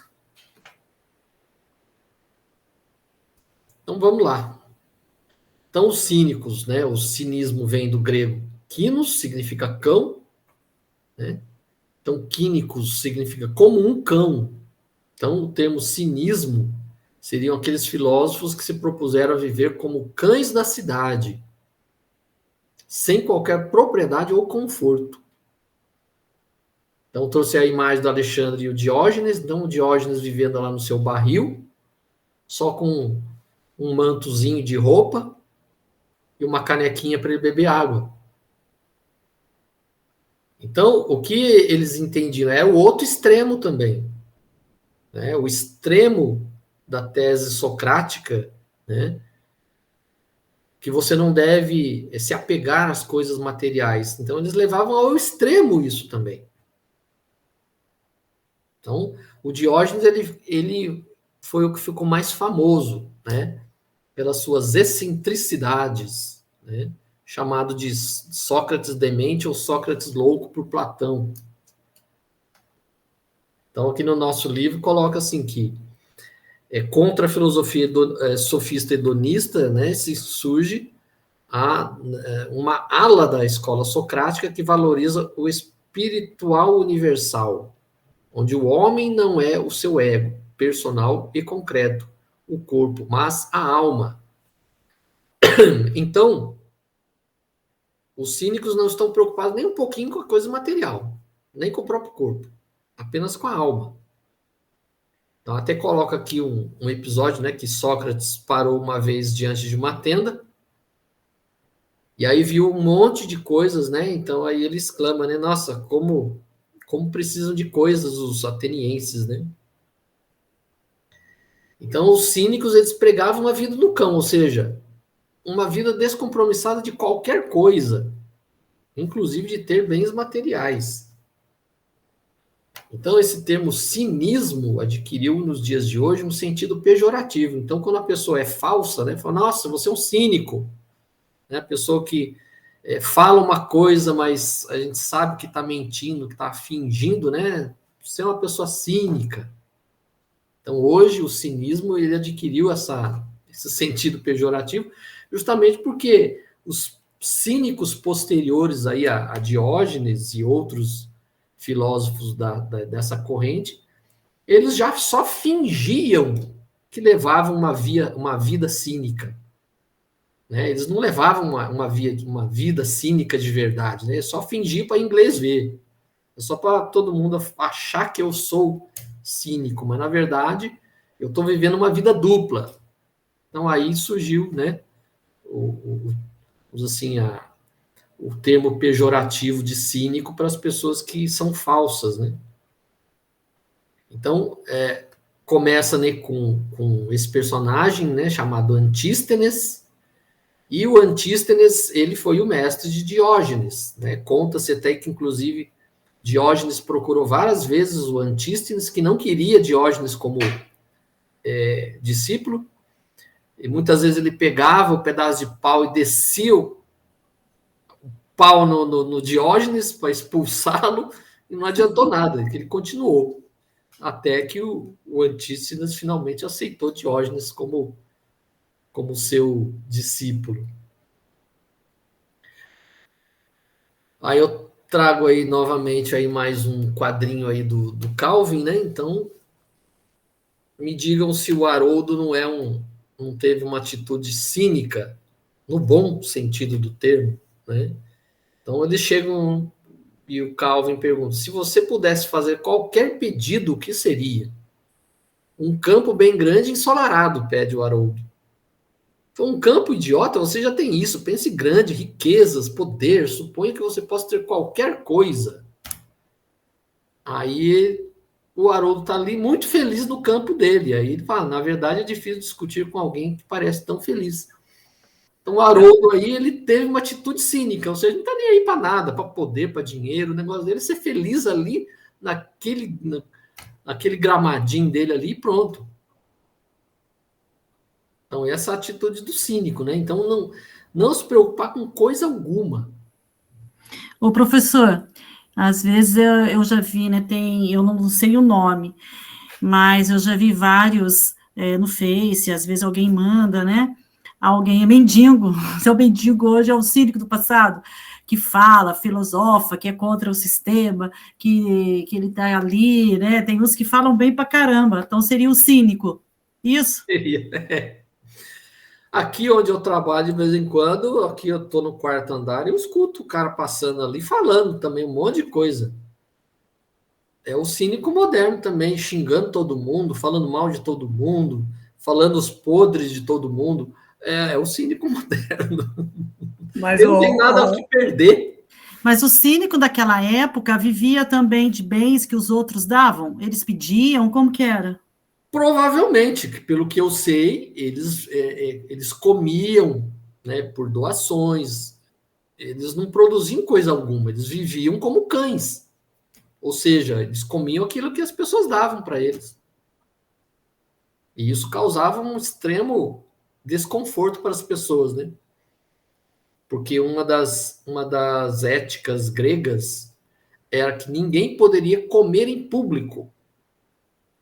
Então, vamos lá. Então, os cínicos, né? O cinismo vem do grego kinos, significa cão, né? Então, quínicos significa como um cão. Então, o termo cinismo seriam aqueles filósofos que se propuseram a viver como cães da cidade, sem qualquer propriedade ou conforto. Então, trouxe a imagem do Alexandre e o Diógenes. Então, o Diógenes vivendo lá no seu barril, só com um mantozinho de roupa e uma canequinha para ele beber água. Então, o que eles entendiam é o outro extremo também. Né? O extremo da tese socrática, né? Que você não deve se apegar às coisas materiais. Então, eles levavam ao extremo isso também. Então, o Diógenes ele foi o que ficou mais famoso, né? Pelas suas excentricidades, né? Chamado de Sócrates demente ou Sócrates louco por Platão. Então, aqui no nosso livro, coloca assim que contra a filosofia sofista hedonista, né, se surge uma ala da escola socrática que valoriza o espiritual universal, onde o homem não é o seu ego personal e concreto, o corpo, mas a alma. Então, os cínicos não estão preocupados nem um pouquinho com a coisa material, nem com o próprio corpo, apenas com a alma. Então, até coloca aqui um episódio, né, que Sócrates parou uma vez diante de uma tenda, e aí viu um monte de coisas, né? Então, aí ele exclama, né? Nossa, como precisam de coisas os atenienses, né? Então, os cínicos, eles pregavam a vida do cão, ou seja, uma vida descompromissada de qualquer coisa, inclusive de ter bens materiais. Então, esse termo cinismo adquiriu nos dias de hoje um sentido pejorativo. Então, quando a pessoa é falsa, né, fala, nossa, você é um cínico. Né, a pessoa que fala uma coisa, mas a gente sabe que está mentindo, que está fingindo, né? Você é uma pessoa cínica. Então, hoje, o cinismo ele adquiriu esse sentido pejorativo, justamente porque os cínicos posteriores aí a Diógenes e outros filósofos dessa corrente, eles já só fingiam que levavam uma vida cínica. Né? Eles não levavam uma vida cínica de verdade, né? Só fingiam para inglês ver. É só para todo mundo achar que eu sou cínico, mas na verdade eu estou vivendo uma vida dupla. Então aí surgiu, né, o termo pejorativo de cínico para as pessoas que são falsas, né? Então começa, né, com esse personagem, né, chamado Antístenes, e o Antístenes ele foi o mestre de Diógenes, né? Conta-se até que inclusive Diógenes procurou várias vezes o Antístenes, que não queria Diógenes como discípulo, e muitas vezes ele pegava o pedaço de pau e descia o pau no Diógenes para expulsá-lo, e não adiantou nada, ele continuou, até que o Antístenes finalmente aceitou Diógenes como seu discípulo. Aí eu trago aí novamente aí mais um quadrinho aí do Calvin, né? Então, me digam se o Haroldo não teve uma atitude cínica, no bom sentido do termo, né? Então, eles chegam e o Calvin pergunta, se você pudesse fazer qualquer pedido, o que seria? Um campo bem grande e ensolarado, pede o Haroldo. Então, um campo idiota, você já tem isso. Pense grande, riquezas, poder. Suponha que você possa ter qualquer coisa. Aí o Haroldo está ali muito feliz no campo dele. Aí ele fala, na verdade é difícil discutir com alguém que parece tão feliz. Então o Haroldo aí, ele teve uma atitude cínica. Ou seja, não está nem aí para nada, para poder, para dinheiro. O negócio dele é ser feliz ali naquele gramadinho dele ali e pronto. Então, essa é a atitude do cínico, né? Então, não se preocupar com coisa alguma. Ô, professor, às vezes eu já vi, né, eu não sei o nome, mas eu já vi vários no Face, às vezes alguém manda, né? Alguém é mendigo, se é o mendigo hoje é o cínico do passado, que fala, filosofa, que é contra o sistema, que ele tá ali, né? Tem uns que falam bem pra caramba, então seria o cínico. Isso? Seria, Aqui onde eu trabalho de vez em quando, aqui eu estou no quarto andar e eu escuto o cara passando ali, falando também um monte de coisa. É o cínico moderno também, xingando todo mundo, falando mal de todo mundo, falando os podres de todo mundo. É o cínico moderno. Mas ele não tem nada a perder. Mas o cínico daquela época vivia também de bens que os outros davam? Eles pediam? Como que era? Provavelmente, pelo que eu sei, eles comiam, né, por doações, eles não produziam coisa alguma, eles viviam como cães. Ou seja, eles comiam aquilo que as pessoas davam para eles. E isso causava um extremo desconforto para as pessoas, né? Porque uma das éticas gregas era que ninguém poderia comer em público.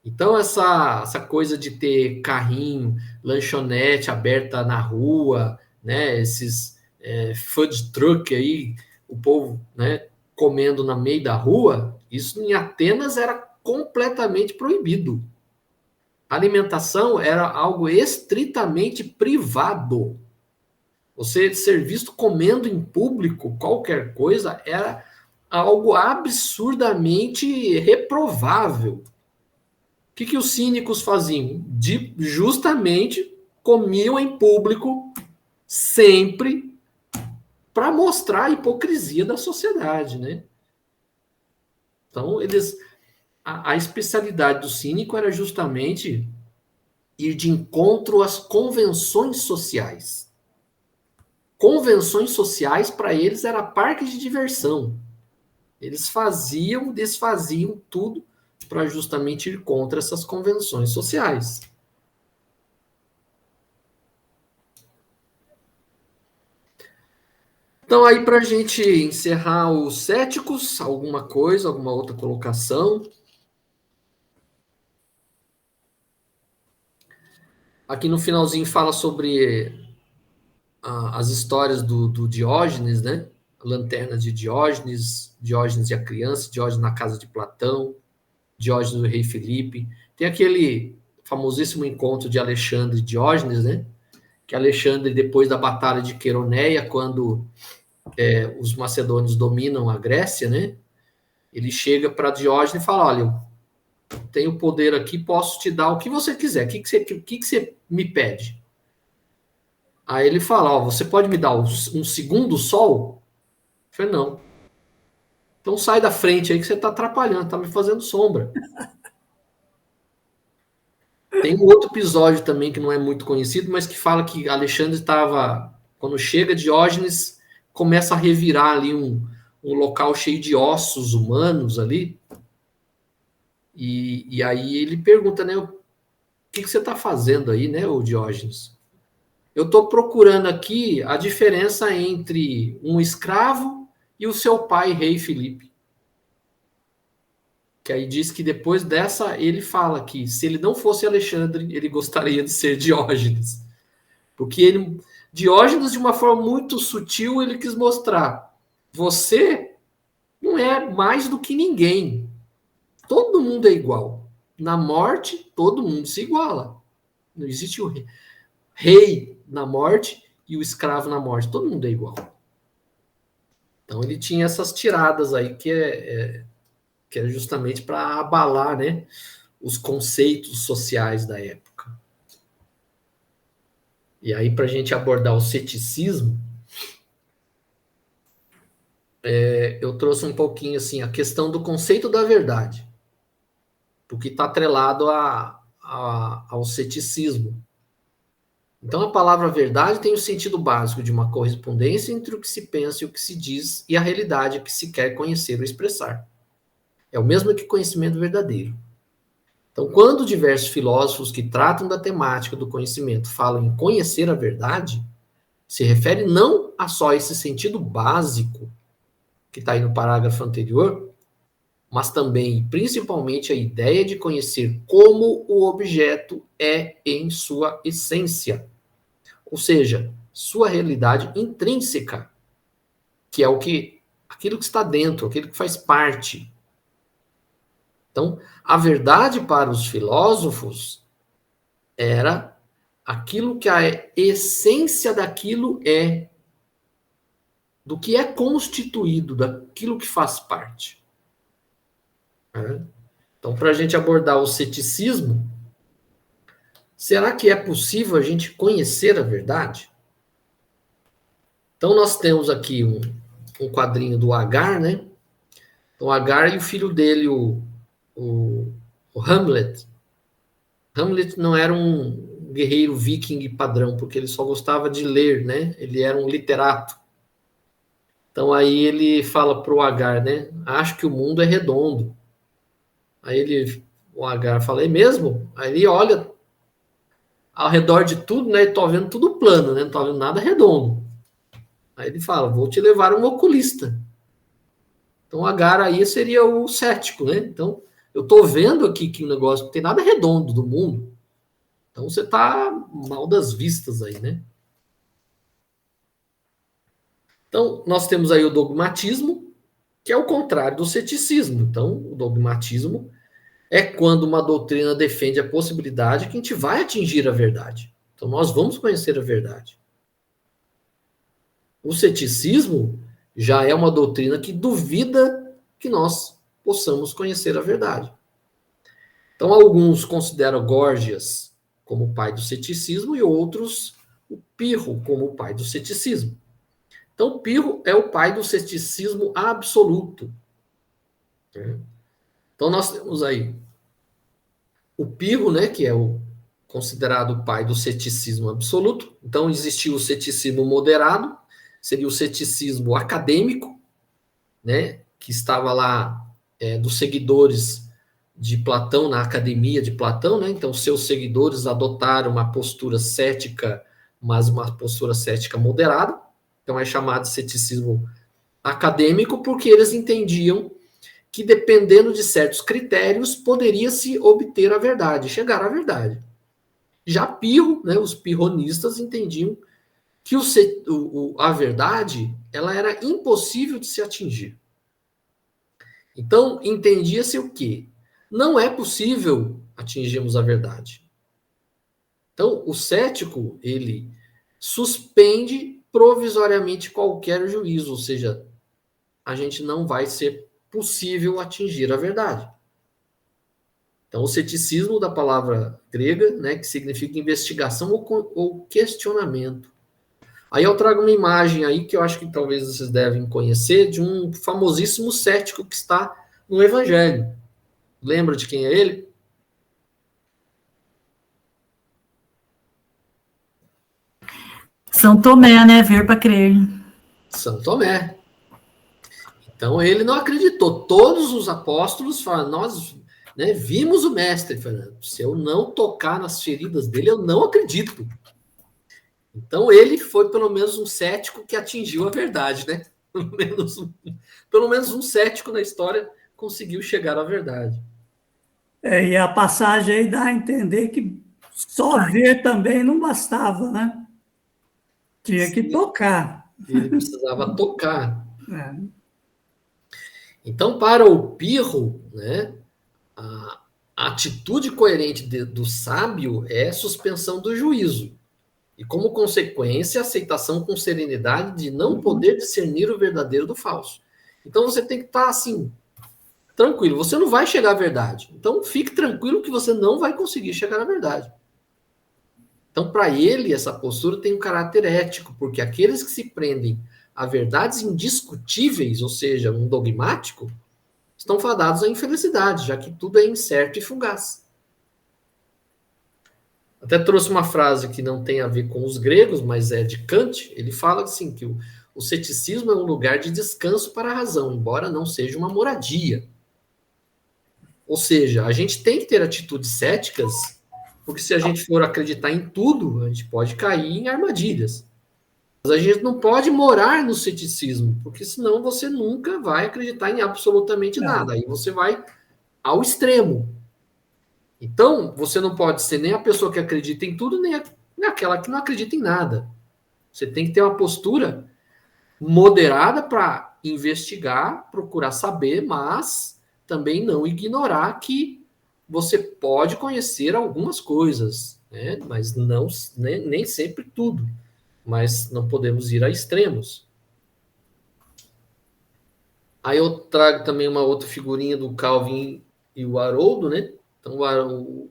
Então, essa coisa de ter carrinho, lanchonete aberta na rua, né, esses food truck aí, o povo, né, comendo no meio da rua, isso em Atenas era completamente proibido. A alimentação era algo estritamente privado. Você ser visto comendo em público qualquer coisa era algo absurdamente reprovável. O que os cínicos faziam? Justamente comiam em público sempre para mostrar a hipocrisia da sociedade, né? Então, a especialidade do cínico era justamente ir de encontro às convenções sociais. convenções sociais para eles era parque de diversão. Eles faziam, desfaziam tudo para justamente ir contra essas convenções sociais. Então, aí, para a gente encerrar os céticos, alguma coisa, alguma outra colocação? Aqui no finalzinho fala sobre as histórias do Diógenes, né? A lanterna de Diógenes, Diógenes e a criança, Diógenes na casa de Platão, Diógenes do rei Filipe. Tem aquele famosíssimo encontro de Alexandre e Diógenes, né? Que Alexandre, depois da batalha de Queroneia, quando os macedônios dominam a Grécia, né? Ele chega para Diógenes e fala, olha, eu tenho poder aqui, posso te dar o que você quiser. O que você me pede? Aí ele fala, ó, você pode me dar um segundo sol? Eu falei, não. Então sai da frente aí que você está atrapalhando, está me fazendo sombra. Tem um outro episódio também que não é muito conhecido, mas que fala que Alexandre estava, quando chega Diógenes, começa a revirar ali um local cheio de ossos humanos ali. E aí ele pergunta, né, o que você está fazendo aí, né, o Diógenes? Eu estou procurando aqui a diferença entre um escravo e o seu pai, rei Filipe. Que aí diz que depois dessa, ele fala que se ele não fosse Alexandre, ele gostaria de ser Diógenes. Porque Diógenes, de uma forma muito sutil, ele quis mostrar, você não é mais do que ninguém. Todo mundo é igual. Na morte, todo mundo se iguala. Não existe o rei na morte e o escravo na morte. Todo mundo é igual. Então ele tinha essas tiradas aí que é justamente para abalar, né, os conceitos sociais da época. E aí, para a gente abordar o ceticismo, eu trouxe um pouquinho assim a questão do conceito da verdade, porque está atrelado ao ceticismo. Então, a palavra verdade tem o sentido básico de uma correspondência entre o que se pensa e o que se diz e a realidade que se quer conhecer ou expressar. É o mesmo que conhecimento verdadeiro. Então, quando diversos filósofos que tratam da temática do conhecimento falam em conhecer a verdade, se refere não a só esse sentido básico que está aí no parágrafo anterior, mas também e principalmente a ideia de conhecer como o objeto é em sua essência. Ou seja, sua realidade intrínseca, que é aquilo que está dentro, aquilo que faz parte. Então, a verdade para os filósofos era aquilo que a essência daquilo é, do que é constituído, daquilo que faz parte. Então, para a gente abordar o ceticismo, será que é possível a gente conhecer a verdade? Então, nós temos aqui um quadrinho do Agar, né? Então, Agar e o filho dele, o Hamlet. Hamlet não era um guerreiro viking padrão, porque ele só gostava de ler, né? Ele era um literato. Então, aí ele fala para o Agar, né? Acho que o mundo é redondo. Aí o Agar fala, é mesmo? Aí ele olha ao redor de tudo, né? E tô vendo tudo plano, né? Não tô vendo nada redondo. Aí ele fala, vou te levar um oculista. Então, o Agar aí seria o cético, né? Então, eu tô vendo aqui que o negócio não tem nada redondo do mundo. Então, você tá mal das vistas aí, né? Então, nós temos aí o dogmatismo, que é o contrário do ceticismo. Então, o dogmatismo é quando uma doutrina defende a possibilidade que a gente vai atingir a verdade. Então, nós vamos conhecer a verdade. O ceticismo já é uma doutrina que duvida que nós possamos conhecer a verdade. Então, alguns consideram Górgias como o pai do ceticismo e outros o Pirro como o pai do ceticismo. Então, Pirro é o pai do ceticismo absoluto. Então, nós temos aí o Pirro, né, que é o considerado o pai do ceticismo absoluto. Então, existiu o ceticismo moderado, seria o ceticismo acadêmico, né, que estava lá dos seguidores de Platão, na academia de Platão, né? Então, seus seguidores adotaram uma postura cética, mas uma postura cética moderada. Então, é chamado de ceticismo acadêmico, porque eles entendiam que, dependendo de certos critérios, poderia-se obter a verdade, chegar à verdade. Já Pirro, né, os pirronistas entendiam que a verdade ela era impossível de se atingir. Então, entendia-se o quê? Não é possível atingirmos a verdade. Então, o cético, ele suspende provisoriamente qualquer juízo, ou seja, a gente não vai ser possível atingir a verdade. Então, o ceticismo da palavra grega, né, que significa investigação ou questionamento. Aí eu trago uma imagem aí que eu acho que talvez vocês devem conhecer, de um famosíssimo cético que está no Evangelho. Lembra de quem é ele? São Tomé, né? Ver para crer. São Tomé. Então ele não acreditou. Todos os apóstolos falam, nós, né, vimos o mestre. Falando, se eu não tocar nas feridas dele, eu não acredito. Então ele foi pelo menos um cético que atingiu a verdade, né? Pelo menos um cético na história conseguiu chegar à verdade. E a passagem aí dá a entender que só ver também não bastava, né? Tinha que tocar. Ele precisava tocar. É. Então, para o Pirro, né, a atitude coerente do sábio é suspensão do juízo. E, como consequência, a aceitação com serenidade de não poder discernir o verdadeiro do falso. Então, você tem que estar assim, tranquilo. Você não vai chegar à verdade. Então, fique tranquilo que você não vai conseguir chegar à verdade. Então, para ele, essa postura tem um caráter ético, porque aqueles que se prendem a verdades indiscutíveis, ou seja, um dogmático, estão fadados à infelicidade, já que tudo é incerto e fugaz. Até trouxe uma frase que não tem a ver com os gregos, mas é de Kant. Ele fala assim que o ceticismo é um lugar de descanso para a razão, embora não seja uma moradia. Ou seja, a gente tem que ter atitudes céticas, porque se a gente for acreditar em tudo, a gente pode cair em armadilhas. Mas a gente não pode morar no ceticismo, porque senão você nunca vai acreditar em absolutamente nada. Aí você vai ao extremo. Então, você não pode ser nem a pessoa que acredita em tudo, nem aquela que não acredita em nada. Você tem que ter uma postura moderada para investigar, procurar saber, mas também não ignorar que você pode conhecer algumas coisas, né? Mas não, nem sempre tudo. Mas não podemos ir a extremos. Aí eu trago também uma outra figurinha do Calvin e o Haroldo, né? Então,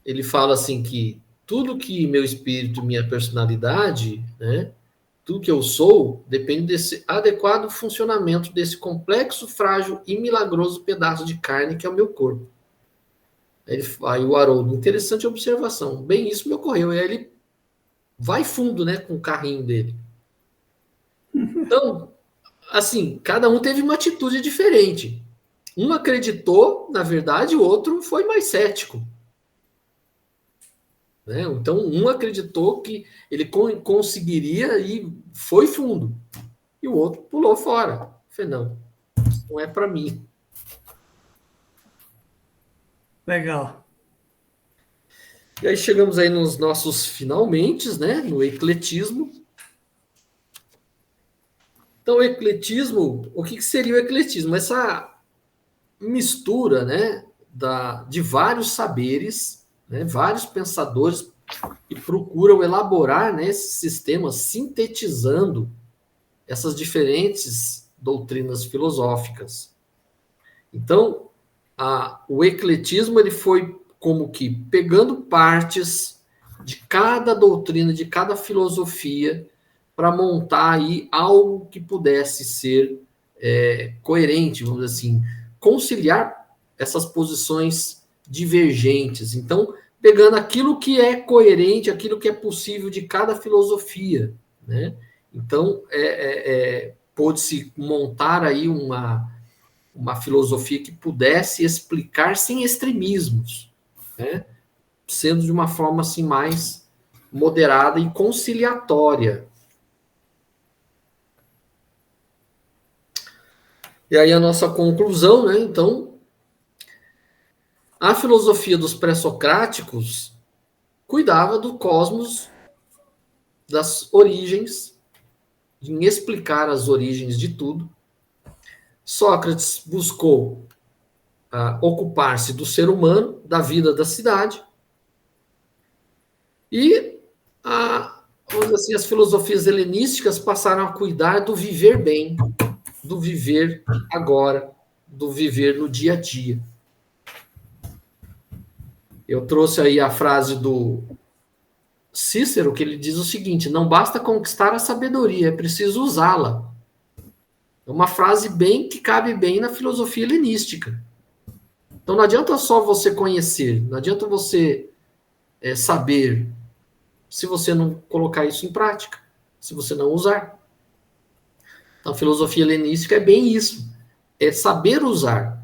ele fala assim que tudo que meu espírito, minha personalidade, né? Tudo que eu sou, depende desse adequado funcionamento desse complexo, frágil e milagroso pedaço de carne que é o meu corpo. Aí o Haroldo, interessante observação. Bem, isso me ocorreu. E aí ele vai fundo, né, com o carrinho dele. Então, assim, cada um teve uma atitude diferente. Um acreditou, na verdade, o outro foi mais cético. Né? Então, um acreditou que ele conseguiria e foi fundo. E o outro pulou fora. Falei, não, isso não é para mim. Legal. E aí chegamos aí nos nossos finalmente, né? No ecletismo. Então, o ecletismo, o que seria o ecletismo? Essa mistura, né, de vários saberes, né, vários pensadores que procuram elaborar, né, esse sistema, sintetizando essas diferentes doutrinas filosóficas. Então, o ecletismo ele foi como que pegando partes de cada doutrina, de cada filosofia, para montar aí algo que pudesse ser coerente, vamos dizer assim, conciliar essas posições divergentes. Então, pegando aquilo que é coerente, aquilo que é possível de cada filosofia, né? Então, pôde-se montar aí uma filosofia que pudesse explicar sem extremismos, né? Sendo de uma forma assim mais moderada e conciliatória. E aí a nossa conclusão, né? Então, a filosofia dos pré-socráticos cuidava do cosmos, das origens, em explicar as origens de tudo. Sócrates buscou ocupar-se do ser humano, da vida da cidade, e vamos dizer assim, as filosofias helenísticas passaram a cuidar do viver bem, do viver agora, do viver no dia a dia. Eu trouxe aí a frase do Cícero, que ele diz o seguinte: não basta conquistar a sabedoria, é preciso usá-la. É uma frase que cabe bem na filosofia helenística. Então não adianta só você conhecer, não adianta você saber, se você não colocar isso em prática, se você não usar. Então a filosofia helenística é bem isso, é saber usar,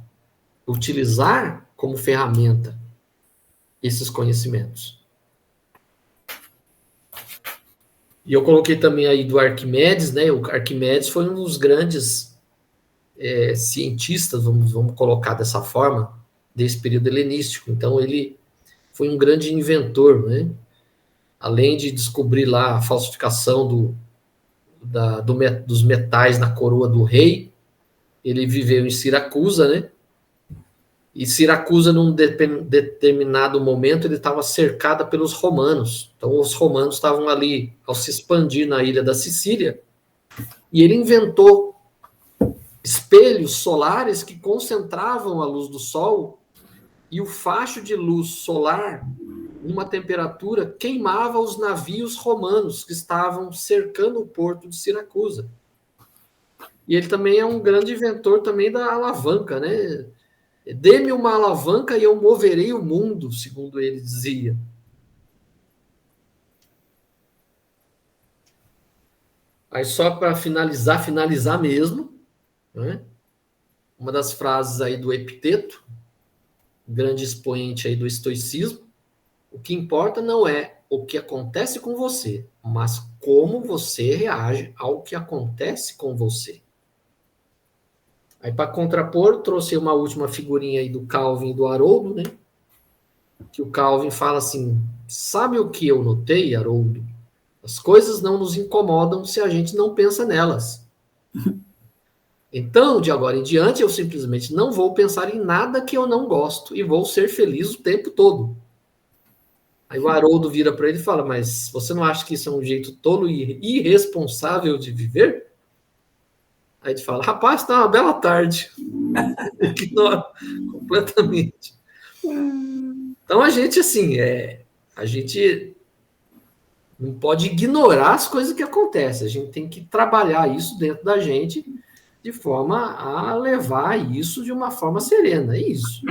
utilizar como ferramenta esses conhecimentos. E eu coloquei também aí do Arquimedes, né? O Arquimedes foi um dos grandes cientistas, vamos colocar dessa forma, desse período helenístico. Então ele foi um grande inventor, né? Além de descobrir lá a falsificação dos metais na coroa do rei, ele viveu em Siracusa, né? E Siracusa, num determinado momento, ele estava cercada pelos romanos. Então, os romanos estavam ali, ao se expandir na ilha da Sicília, e ele inventou espelhos solares que concentravam a luz do sol, e o facho de luz solar, numa temperatura, queimava os navios romanos que estavam cercando o porto de Siracusa. E ele também é um grande inventor também da alavanca, né? Dê-me uma alavanca e eu moverei o mundo, segundo ele dizia. Aí só para finalizar mesmo, né? Uma das frases aí do Epiteto, grande expoente aí do estoicismo: o que importa não é o que acontece com você, mas como você reage ao que acontece com você. Aí, para contrapor, trouxe uma última figurinha aí do Calvin e do Haroldo, né? Que o Calvin fala assim: sabe o que eu notei, Haroldo? As coisas não nos incomodam se a gente não pensa nelas. Então, de agora em diante, eu simplesmente não vou pensar em nada que eu não gosto e vou ser feliz o tempo todo. Aí o Haroldo vira para ele e fala: mas você não acha que isso é um jeito tolo e irresponsável de viver? Aí ele fala: rapaz, tá uma bela tarde. Ignora completamente. Então a gente, assim, a gente não pode ignorar as coisas que acontecem. A gente tem que trabalhar isso dentro da gente de forma a levar isso de uma forma serena. É isso.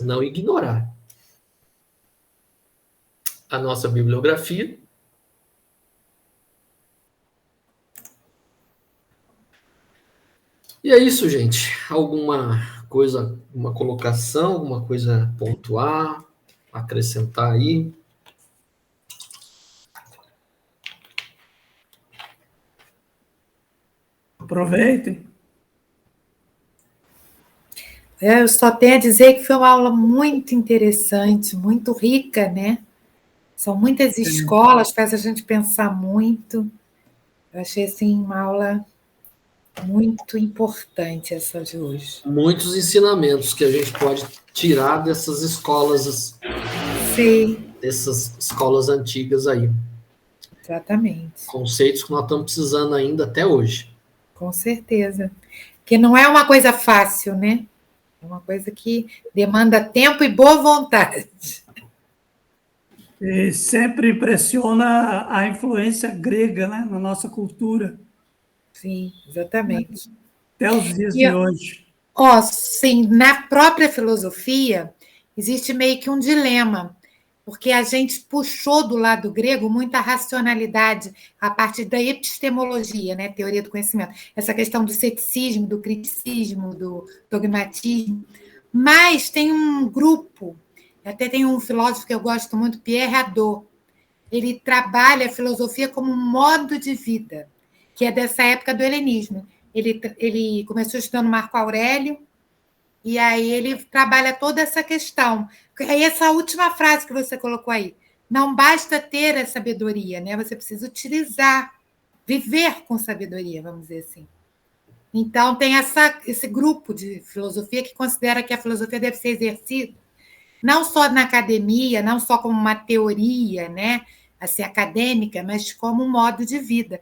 Não ignorar. A nossa bibliografia. E é isso, gente. Alguma coisa, uma colocação, alguma coisa a pontuar, acrescentar aí? Aproveitem. Eu só tenho a dizer que foi uma aula muito interessante, muito rica, né? São muitas escolas, faz a gente pensar muito. Eu achei, assim, uma aula muito importante essa de hoje. Muitos ensinamentos que a gente pode tirar dessas escolas, Sim. dessas escolas antigas aí. Exatamente. Conceitos que nós estamos precisando ainda até hoje. Com certeza. Porque não é uma coisa fácil, né? É uma coisa que demanda tempo e boa vontade. E sempre impressiona a influência grega, né, na nossa cultura. Sim, exatamente. Até os dias de hoje. Sim, na própria filosofia, existe meio que um dilema. porque a gente puxou do lado grego muita racionalidade a partir da epistemologia, né, teoria do conhecimento, essa questão do ceticismo, do criticismo, do dogmatismo, mas tem um grupo, até tem um filósofo que eu gosto muito, Pierre Hadot, ele trabalha a filosofia como um modo de vida, que é dessa época do helenismo. Ele começou estudando Marco Aurélio, e aí ele trabalha toda essa questão. Aí essa última frase que você colocou aí, não basta ter a sabedoria, né? Você precisa utilizar, viver com sabedoria, vamos dizer assim. Então, tem esse grupo de filosofia que considera que a filosofia deve ser exercida não só na academia, não só como uma teoria, né, assim, acadêmica, mas como um modo de vida.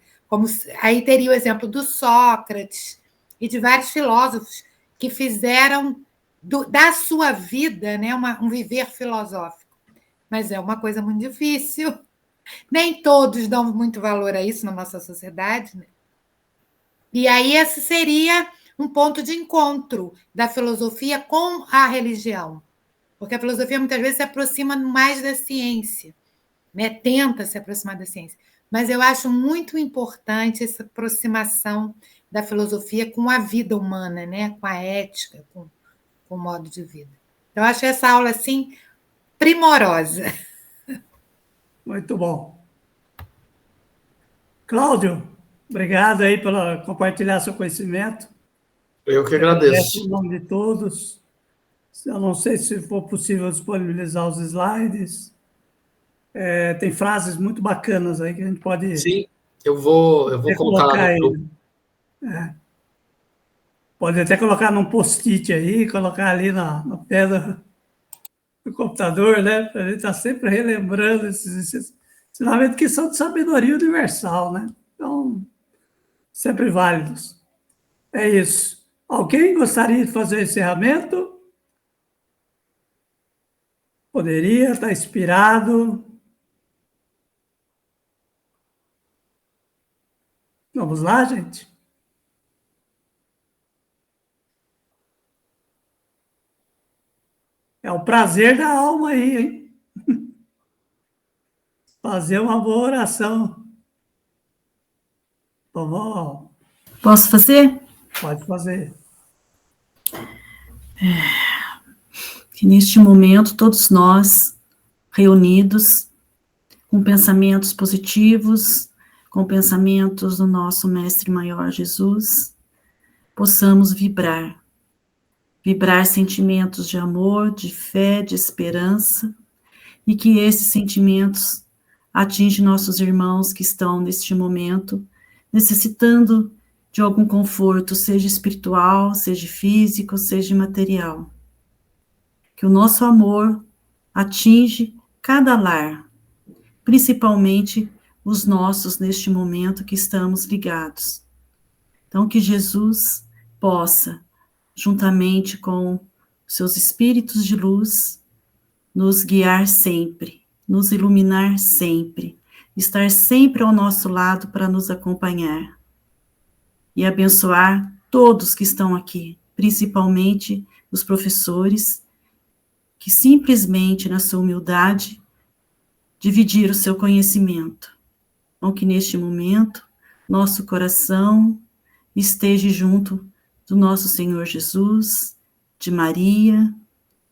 Aí teria o exemplo do Sócrates e de vários filósofos que fizeram da sua vida, né, um viver filosófico. Mas é uma coisa muito difícil. Nem todos dão muito valor a isso na nossa sociedade, né? E aí esse seria um ponto de encontro da filosofia com a religião. Porque a filosofia muitas vezes se aproxima mais da ciência, né? Tenta se aproximar da ciência. Mas eu acho muito importante essa aproximação da filosofia com a vida humana, né? Com a ética, com o modo de vida. Eu acho essa aula assim primorosa. Muito bom. Cláudio, obrigado aí por compartilhar seu conhecimento. Eu que agradeço. Em nome de todos. Eu não sei se for possível disponibilizar os slides. Tem frases muito bacanas aí que a gente pode... Sim, eu vou colocar aí. Pode até colocar num post-it aí, colocar ali na pedra do computador, né? Para a gente estar sempre relembrando esses ensinamentos que são de sabedoria universal, né? Então, sempre válidos. É isso. Alguém gostaria de fazer o encerramento? Poderia estar inspirado. Vamos lá, gente? É o prazer da alma aí, hein? Fazer uma boa oração. Vamos. Posso fazer? Pode fazer. Que neste momento, todos nós, reunidos, com pensamentos positivos, com pensamentos do nosso Mestre Maior Jesus, possamos vibrar sentimentos de amor, de fé, de esperança, e que esses sentimentos atingem nossos irmãos que estão neste momento necessitando de algum conforto, seja espiritual, seja físico, seja material. Que o nosso amor atinge cada lar, principalmente os nossos neste momento que estamos ligados. Então, que Jesus possa, juntamente com seus espíritos de luz, nos guiar sempre, nos iluminar sempre, estar sempre ao nosso lado para nos acompanhar e abençoar todos que estão aqui, principalmente os professores, que simplesmente, na sua humildade, dividiram o seu conhecimento. Então, que neste momento, nosso coração esteja junto do nosso Senhor Jesus, de Maria,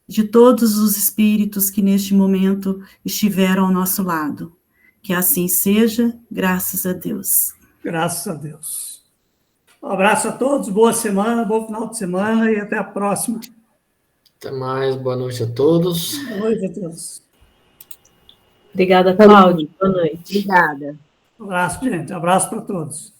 de todos os espíritos que neste momento estiveram ao nosso lado. Que assim seja, graças a Deus. Graças a Deus. Um abraço a todos, boa semana, bom final de semana e até a próxima. Até mais, boa noite a todos. Boa noite a todos. Obrigada, Cláudio. Boa noite. Obrigada. Um abraço, gente. Um abraço para todos.